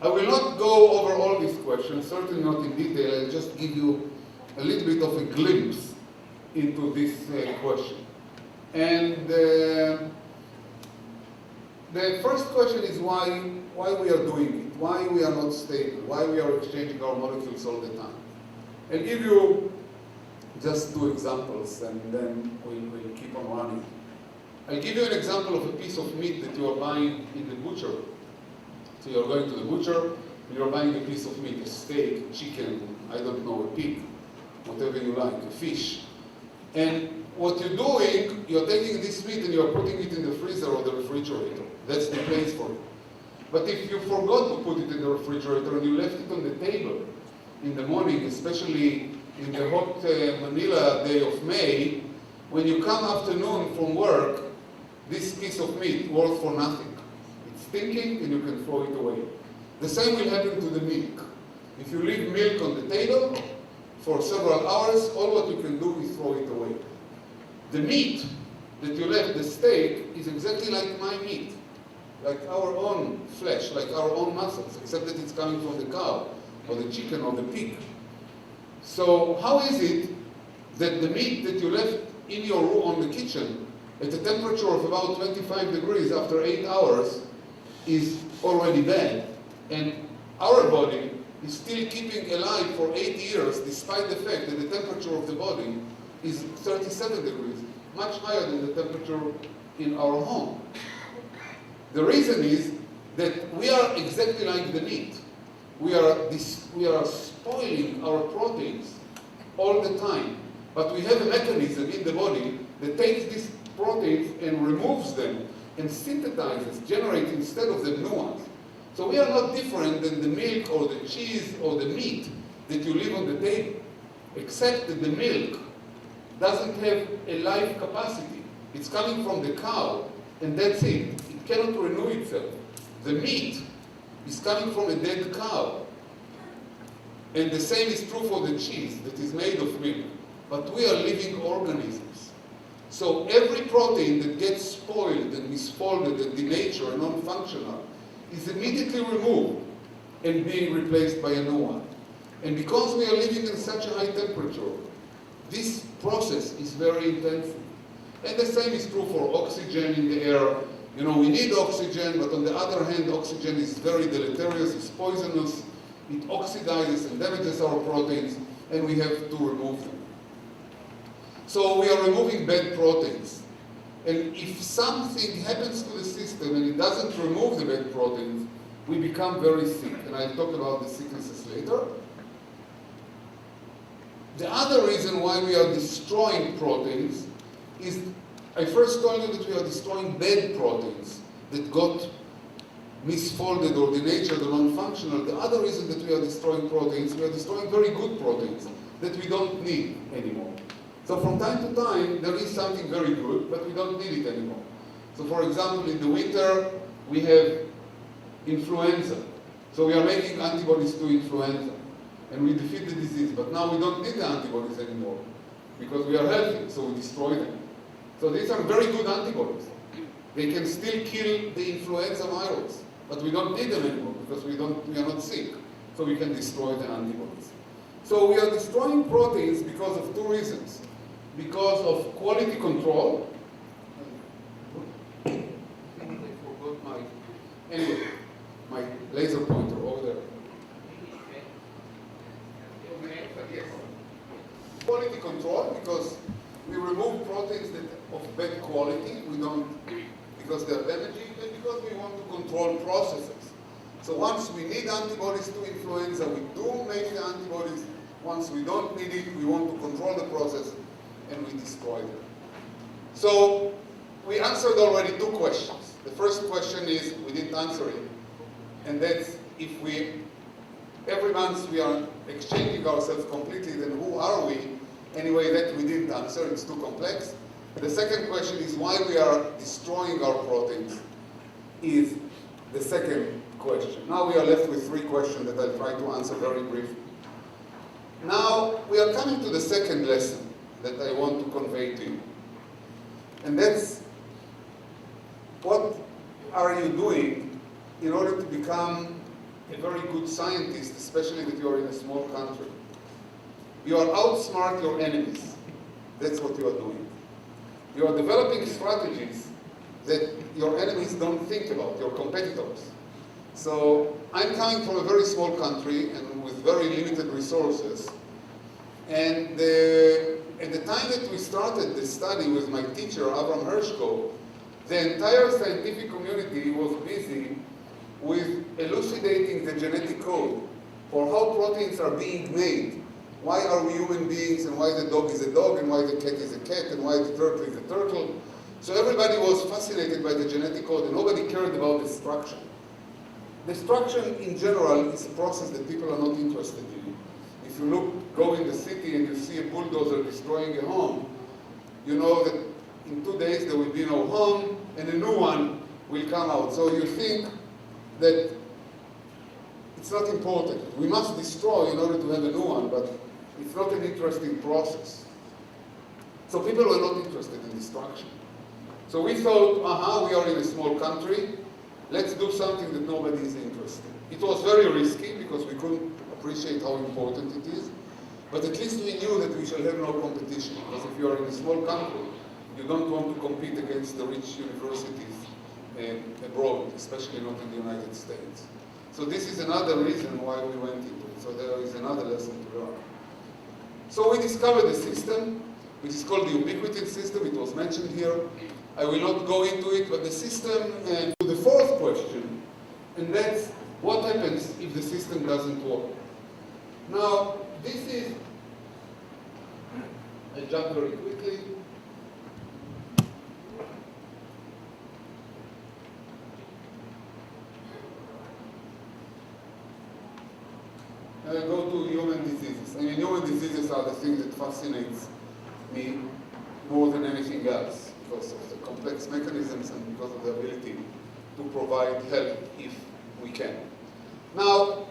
I will not go over all these questions, certainly not in detail. I'll just give you a little bit of a glimpse into this question. And the first question is why we are doing it, why we are not stable, why we are exchanging our molecules all the time. I'll give you just 2 examples, and then we'll keep on running. I'll give you an example of a piece of meat that you are buying in the butcher. So you're going to the butcher, and you're buying a piece of meat, a steak, chicken, I don't know, a pig, whatever you like, a fish. And what you're doing, you're taking this meat and you're putting it in the freezer or the refrigerator. That's the place for it. But if you forgot to put it in the refrigerator and you left it on the table in the morning, especially in the hot Manila day of May, when you come afternoon from work, this piece of meat worth for nothing. It's stinking and you can throw it away. The same will happen to the milk. If you leave milk on the table for several hours, all what you can do is throw it away. The meat that you left, the steak, is exactly like my meat, like our own flesh, like our own muscles, except that it's coming from the cow, or the chicken, or the pig. So how is it that the meat that you left in your room on the kitchen at a temperature of about 25 degrees after 8 hours is already bad, and our body is still keeping alive for 8 years despite the fact that the temperature of the body is 37 degrees, much higher than the temperature in our home? The reason is that we are exactly like the meat. We are spoiling our proteins all the time. But we have a mechanism in the body that takes these proteins and removes them and synthesizes, generates instead of them new ones. So we are not different than the milk or the cheese or the meat that you leave on the table, except that the milk doesn't have a life capacity. It's coming from the cow, and that's it. It cannot renew itself. The meat is coming from a dead cow. And the same is true for the cheese that is made of milk. But we are living organisms. So every protein that gets spoiled and misfolded and denatured and non-functional is immediately removed and being replaced by a new one. And because we are living in such a high temperature, this process is very intensive. And the same is true for oxygen in the air. You know, we need oxygen, but on the other hand, oxygen is very deleterious, it's poisonous, it oxidizes and damages our proteins, and we have to remove them. So we are removing bad proteins. And if something happens to the system and it doesn't remove the bad proteins, we become very sick. And I'll talk about the sicknesses later. The other reason why we are destroying proteins is, I first told you that we are destroying bad proteins that got misfolded or denatured or non-functional. The other reason that we are destroying proteins, we are destroying very good proteins that we don't need anymore. So from time to time, there is something very good, but we don't need it anymore. So for example, in the winter, we have influenza. So we are making antibodies to influenza, and we defeat the disease. But now we don't need the antibodies anymore, because we are healthy, so we destroy them. So these are very good antibodies. They can still kill the influenza virus, but we don't need them anymore, because we are not sick, so we can destroy the antibodies. So we are destroying proteins because of two reasons. Because of quality control. I forgot my laser pointer over there. Yes. Quality control, because we remove proteins that of bad quality. We don't, because they're damaging, and because we want to control processes. So once we need antibodies to influenza, we do make the antibodies. Once we don't need it, we want to control the process, and we destroy them. So we answered already two questions. The first question is, we didn't answer it, and that's if every month we are exchanging ourselves completely, then who are we? Anyway, that we didn't answer, it's too complex. The second question is why we are destroying our proteins is the second question. Now we are left with three questions that I'll try to answer very briefly. Now we are coming to the second lesson that I want to convey to you. And that's, what are you doing in order to become a very good scientist, especially that you are in a small country? You are outsmart your enemies. That's what you are doing. You are developing strategies that your enemies don't think about, your competitors. So I'm coming from a very small country and with very limited resources. And at the time that we started the study with my teacher, Avram Hershko, the entire scientific community was busy with elucidating the genetic code for how proteins are being made. Why are we human beings, and why the dog is a dog, and why the cat is a cat, and why the turtle is a turtle. So everybody was fascinated by the genetic code, and nobody cared about the structure. Destruction in general is a process that people are not interested in. If you go in the city and you see a bulldozer destroying a home, you know that in 2 days there will be no home and a new one will come out. So you think that it's not important. We must destroy in order to have a new one, but it's not an interesting process. So people were not interested in destruction. So we thought, we are in a small country, let's do something that nobody is interested in. It was very risky because we couldn't appreciate how important it is, but at least we knew that we shall have no competition, because if you are in a small country, you don't want to compete against the rich universities abroad, especially not in the United States. So this is another reason why we went into it. So there is another lesson to learn. So we discovered a system, which is called the ubiquitin system. It was mentioned here. I will not go into it, but the system, and to the fourth question, and that's what happens if the system doesn't work. Now, this is, I jump very quickly. I go to human diseases. I mean, human diseases are the thing that fascinates me more than anything else, because of the complex mechanisms and because of the ability to provide help if we can. Now,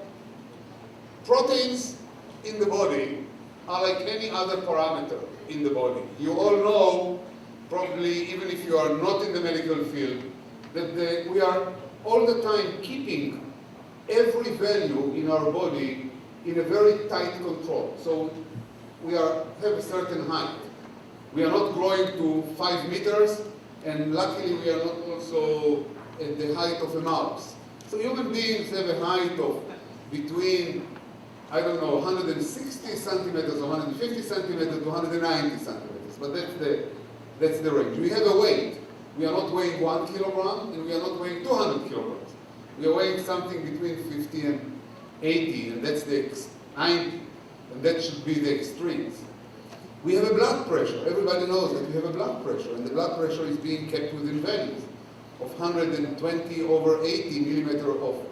proteins in the body are like any other parameter in the body. You all know, probably even if you are not in the medical field, that we are all the time keeping every value in our body in a very tight control. So we have a certain height. We are not growing to 5 meters, and luckily we are not also at the height of a mouse. So human beings have a height of between, I don't know, 160 centimeters or 150 centimeters to 190 centimeters, but that's the range. We have a weight. We are not weighing 1 kilogram, and we are not weighing 200 kilograms. We are weighing something between 50 and 80, and that's the 90, and that should be the extremes. We have a blood pressure. Everybody knows that we have a blood pressure, and the blood pressure is being kept within values of 120 over 80 millimeter of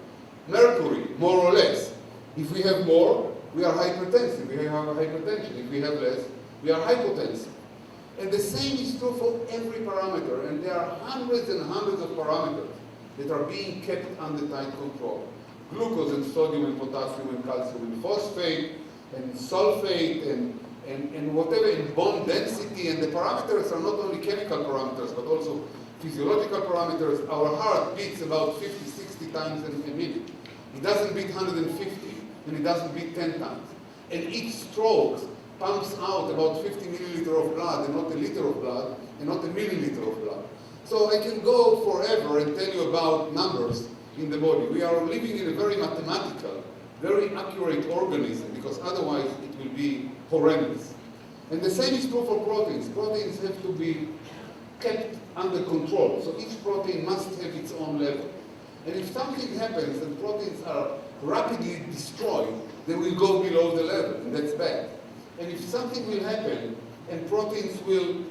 mercury, more or less. If we have more, we are hypertensive. We have hypertension. If we have less, we are hypotensive. And the same is true for every parameter, and there are hundreds and hundreds of parameters that are being kept under tight control. Glucose and sodium and potassium and calcium and phosphate and sulfate and whatever, in bone density, and the parameters are not only chemical parameters but also physiological parameters. Our heart beats about 50, 60 times a minute. It doesn't beat 150, and it doesn't beat 10 times. And each stroke pumps out about 50 milliliter of blood, and not a liter of blood, and not a milliliter of blood. So I can go forever and tell you about numbers in the body. We are living in a very mathematical, very accurate organism, because otherwise it will be horrendous. And the same is true for proteins. Proteins have to be kept under control. So each protein must have its own level. And if something happens and proteins are rapidly destroyed, they will go below the level, and that's bad. And if something will happen and proteins will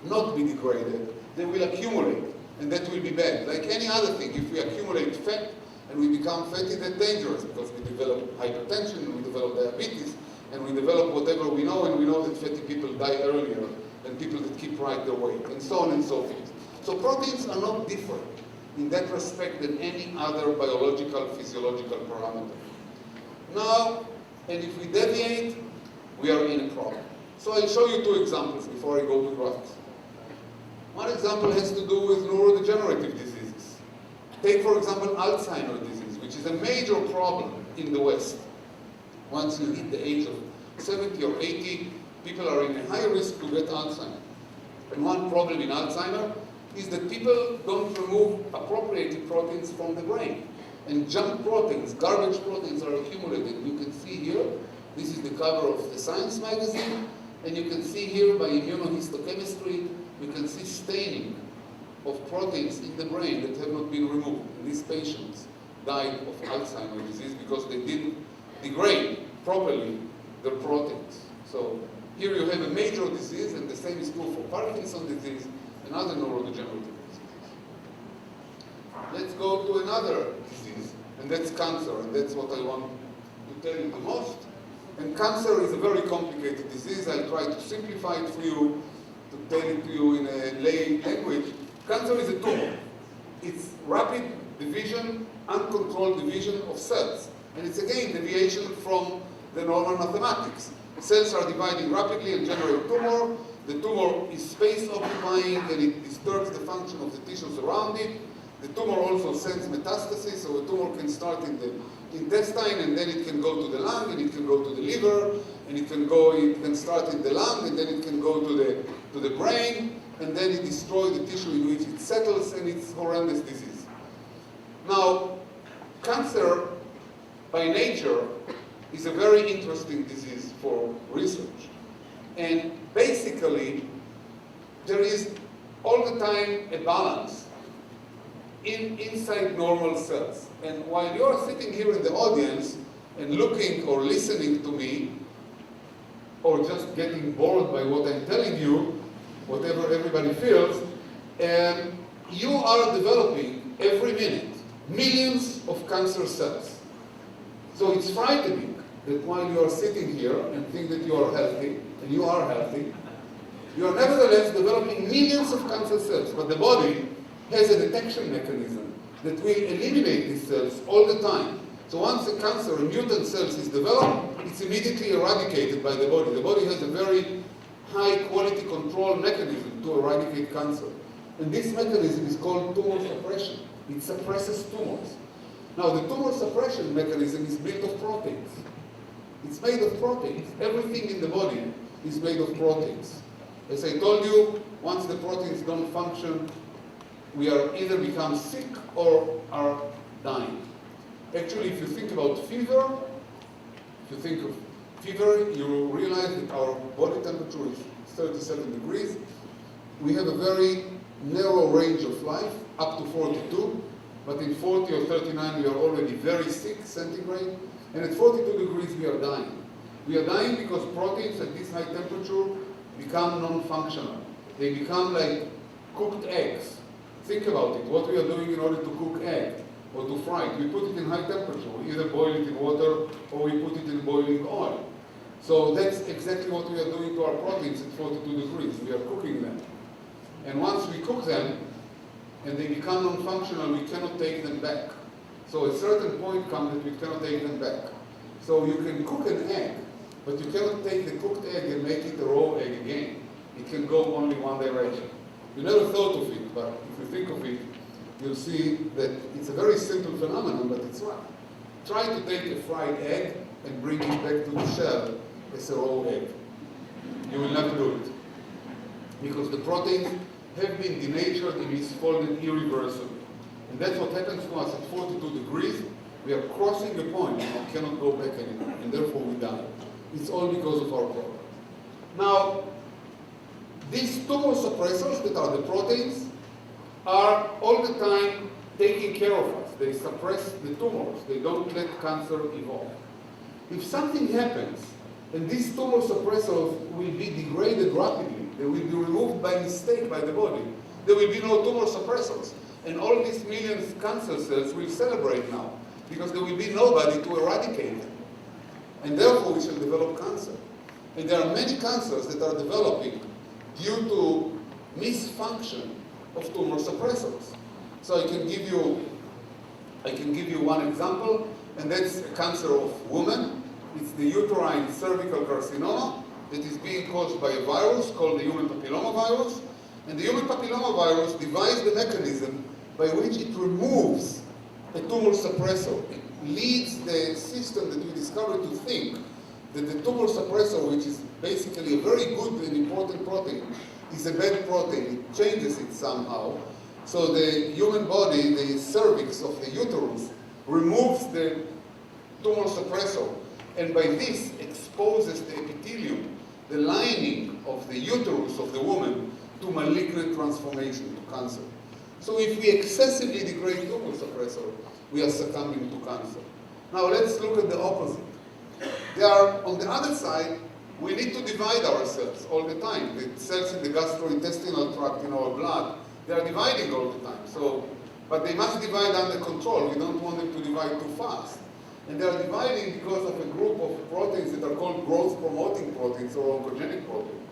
not be degraded, they will accumulate, and that will be bad. Like any other thing, if we accumulate fat and we become fatty, that's dangerous, because we develop hypertension, and we develop diabetes, and we develop whatever we know, and we know that fatty people die earlier than people that keep right their weight, and so on and so forth. So proteins are not different in that respect than any other biological, physiological parameter. Now, and if we deviate, we are in a problem. So I'll show you 2 examples before I go to graphics. One example has to do with neurodegenerative diseases. Take, for example, Alzheimer's disease, which is a major problem in the West. Once you hit the age of 70 or 80, people are in a high risk to get Alzheimer's. And one problem in Alzheimer's is that people don't remove appropriated proteins from the brain. And junk proteins, garbage proteins are accumulated. You can see here, this is the cover of the Science magazine, and you can see here by immunohistochemistry, we can see staining of proteins in the brain that have not been removed. And these patients died of Alzheimer's disease because they didn't degrade properly their proteins. So here you have a major disease, and the same is true for Parkinson's disease and other neurodegenerative diseases. Let's go to another disease. and that's cancer, and that's what I want to tell you the most. And cancer is a very complicated disease. I'll try to simplify it for you, to tell it to you in a lay language. Cancer is a tumor. It's rapid division, uncontrolled division of cells. And it's again deviation from the normal mathematics. Cells are dividing rapidly and generate tumor. The tumor is space occupying and it disturbs the function of the tissues around it. The tumor also sends metastasis, so a tumor can start in the intestine and then it can go to the lung and it can go to the liver and it can start in the lung and then it can go to the brain and then it destroys the tissue in which it settles, and it's horrendous disease. Now, cancer by nature is a very interesting disease for research. And basically, there is all the time a balance inside normal cells. And while you're sitting here in the audience and looking or listening to me, or just getting bored by what I'm telling you, whatever everybody feels, you are developing every minute millions of cancer cells. So it's frightening that while you are sitting here and think that you are healthy, and you are healthy, you are nevertheless developing millions of cancer cells, but the body has a detection mechanism that will eliminate these cells all the time. So once a cancer, a mutant cells is developed, it's immediately eradicated by the body. The body has a very high quality control mechanism to eradicate cancer. And this mechanism is called tumor suppression. It suppresses tumors. Now the tumor suppression mechanism is built of proteins. It's made of proteins. Everything in the body is made of proteins. As I told you, once the proteins don't function, we are either become sick or are dying. Actually, if you think about fever, you realize that our body temperature is 37 degrees. We have a very narrow range of life, up to 42, but in 40 or 39 we are already very sick, centigrade, and at 42 degrees we are dying. We are dying because proteins at this high temperature become non-functional. They become like cooked eggs. Think about it, what we are doing in order to cook egg or to fry it. We put it in high temperature. We either boil it in water or we put it in boiling oil. So that's exactly what we are doing to our proteins at 42 degrees. We are cooking them. And once we cook them and they become non-functional, we cannot take them back. So a certain point comes that we cannot take them back. So you can cook an egg, but you cannot take the cooked egg and make it a raw egg again. It can go only one direction. You never thought of it, but if you think of it, you'll see that it's a very simple phenomenon, but it's right. Try to take a fried egg and bring it back to the shell as a raw egg. You will never do it. Because the proteins have been denatured and misfolded irreversibly. And that's what happens to us at 42 degrees. We are crossing a point and we cannot go back anymore, and therefore we die. It's all because of our problem. Now, these tumor suppressors that are the proteins are all the time taking care of us. They suppress the tumors. They don't let cancer evolve. If something happens and these tumor suppressors will be degraded rapidly, they will be removed by mistake by the body, there will be no tumor suppressors. And all these millions of cancer cells will celebrate now because there will be nobody to eradicate them. And therefore we shall develop cancer. And there are many cancers that are developing due to misfunction of tumor suppressors. So I can give you one example, and that's a cancer of women. It's the uterine cervical carcinoma that is being caused by a virus called the human papillomavirus. And the human papillomavirus devised the mechanism by which it removes a tumor suppressor. It leads the system that we discovered to think that the tumor suppressor, which is basically a very good and important protein, is a bad protein. It changes it somehow. So the human body, the cervix of the uterus, removes the tumor suppressor, and by this exposes the epithelium, the lining of the uterus of the woman, to malignant transformation, to cancer. So if we excessively degrade tumor suppressor, we are succumbing to cancer. Now let's look at the opposite. There are, on the other side, we need to divide ourselves all the time. The cells in the gastrointestinal tract in our blood, they are dividing all the time. So But they must divide under control. We don't want them to divide too fast. And they are dividing because of a group of proteins that are called growth-promoting proteins or oncogenic proteins.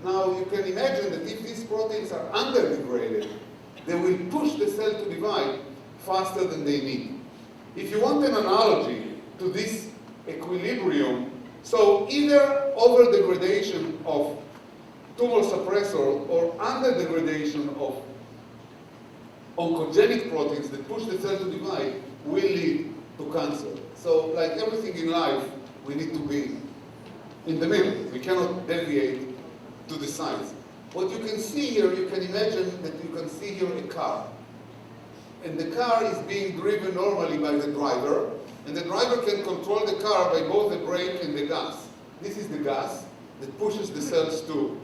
Now, you can imagine that if these proteins are under-degraded, they will push the cell to divide faster than they need. If you want an analogy to this equilibrium, so either over-degradation of tumor suppressor or under-degradation of oncogenic proteins that push the cell to divide will lead to cancer. So like everything in life, we need to be in the middle. We cannot deviate to the sides. What you can see here, you can imagine that you can see here a car. And the car is being driven normally by the driver, and the driver can control the car by both the brake and the gas. This is the gas that pushes the cells to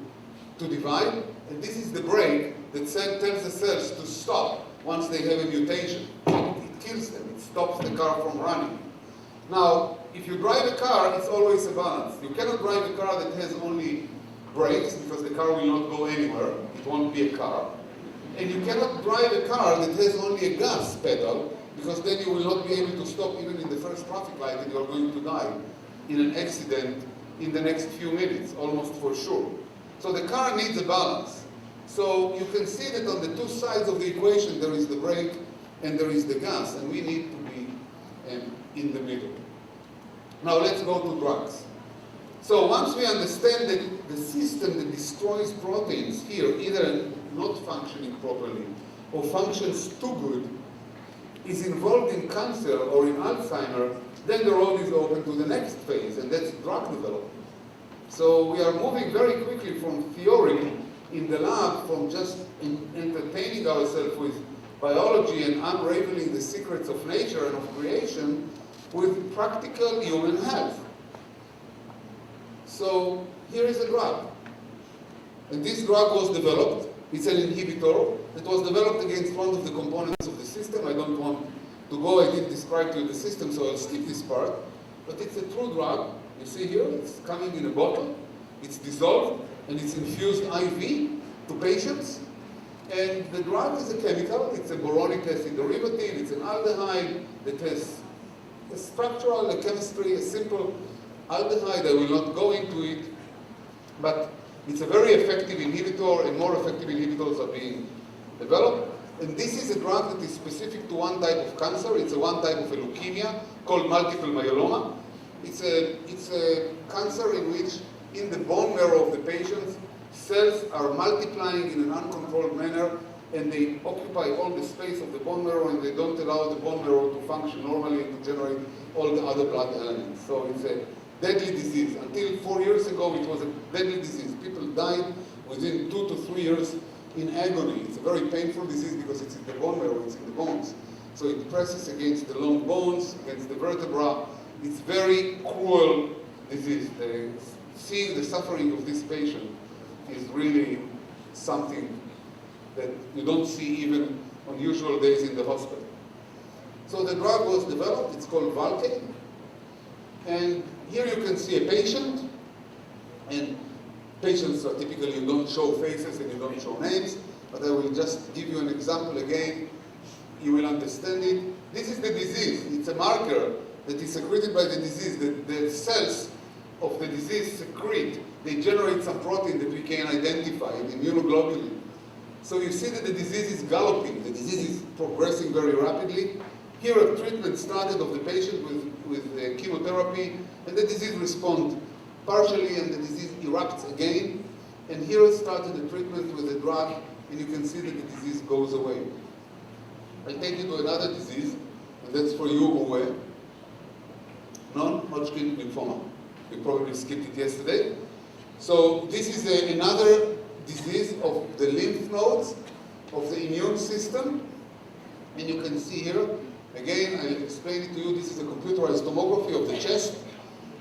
divide, and this is the brake that tells the cells to stop once they have a mutation. It kills them, it stops the car from running. Now, if you drive a car, it's always a balance. You cannot drive a car that has only brakes, because the car will not go anywhere. It won't be a car. And you cannot drive a car that has only a gas pedal, because then you will not be able to stop even in the first traffic light, and you're going to die in an accident in the next few minutes, almost for sure. So the car needs a balance. So you can see that on the two sides of the equation, there is the brake and there is the gas, and we need to be in the middle. Now let's go to drugs. So once we understand that the system that destroys proteins here, either not functioning properly or functions too good, is involved in cancer or in Alzheimer, then the road is open to the next phase, and that's drug development. So we are moving very quickly from theory in the lab, from just entertaining ourselves with biology and unraveling the secrets of nature and of creation, with practical human health. So here is a drug. And this drug was developed. It's an inhibitor that was developed against one of the components of the system. I don't want to go, I did describe to you the system, so I'll skip this part. But it's a true drug. You see here, it's coming in a bottle. It's dissolved, and it's infused IV to patients. And the drug is a chemical. It's a boronic acid derivative. It's an aldehyde that has a structural, a chemistry, a simple aldehyde. I will not go into it. But it's a very effective inhibitor, and more effective inhibitors are being developed. And this is a drug that is specific to one type of cancer. It's a one type of a leukemia called multiple myeloma. It's a cancer in which, in the bone marrow of the patients, cells are multiplying in an uncontrolled manner, and they occupy all the space of the bone marrow, and they don't allow the bone marrow to function normally and to generate all the other blood elements. So it's a deadly disease. Until 4 years ago, it was a deadly disease. People died within 2 to 3 years in agony. It's a very painful disease because it's in the bone marrow, it's in the bones. So it presses against the long bones, against the vertebra. It's very cruel disease. Seeing the suffering of this patient is really something that you don't see even on usual days in the hospital. So the drug was developed. It's called Valkane. And here you can see a patient. And patients are typically, you don't show faces and you don't show names, but I will just give you an example again. You will understand it. This is the disease. It's a marker that is secreted by the disease. The cells of the disease secrete. They generate some protein that we can identify, an immunoglobulin. So you see that the disease is galloping. The disease is progressing very rapidly. Here a treatment started of the patient with chemotherapy, and the disease responds partially, and the disease erupts again. And here started the treatment with a drug, and you can see that the disease goes away. I'll take you to another disease, and that's for you, Uwe. Non-Hodgkin lymphoma. You probably skipped it yesterday. So this is another disease of the lymph nodes of the immune system. And you can see here, again, I'll explain it to you. This is a computerized tomography of the chest.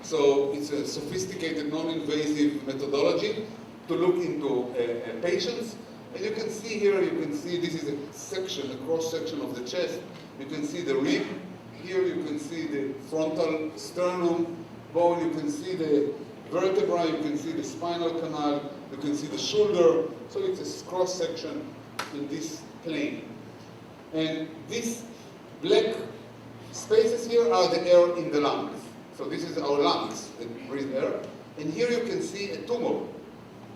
So it's a sophisticated, non-invasive methodology to look into patients. And you can see here, you can see this is a section, a cross-section of the chest. You can see the rib. Here you can see the frontal sternum bone. You can see the vertebra. You can see the spinal canal. You can see the shoulder. So it's a cross-section in this plane. And these black spaces here are the air in the lungs. So this is our lungs that breathe air. And here you can see a tumor,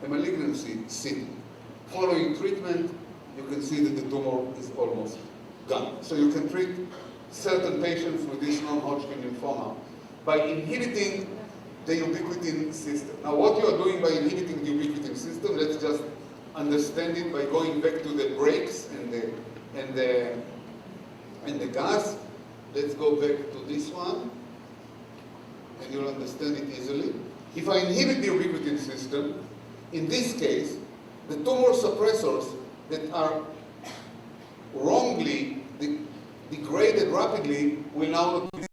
a malignancy sitting. Following treatment, you can see that the tumor is almost gone. So you can treat certain patients with this non-Hodgkin lymphoma by inhibiting the ubiquitin system. Now what you are doing by inhibiting the ubiquitin system, let's just understand it by going back to the brakes and the gas. Let's go back to this one, and you'll understand it easily. If I inhibit the ubiquitin system, in this case, the tumor suppressors that are wrongly degraded rapidly will now not be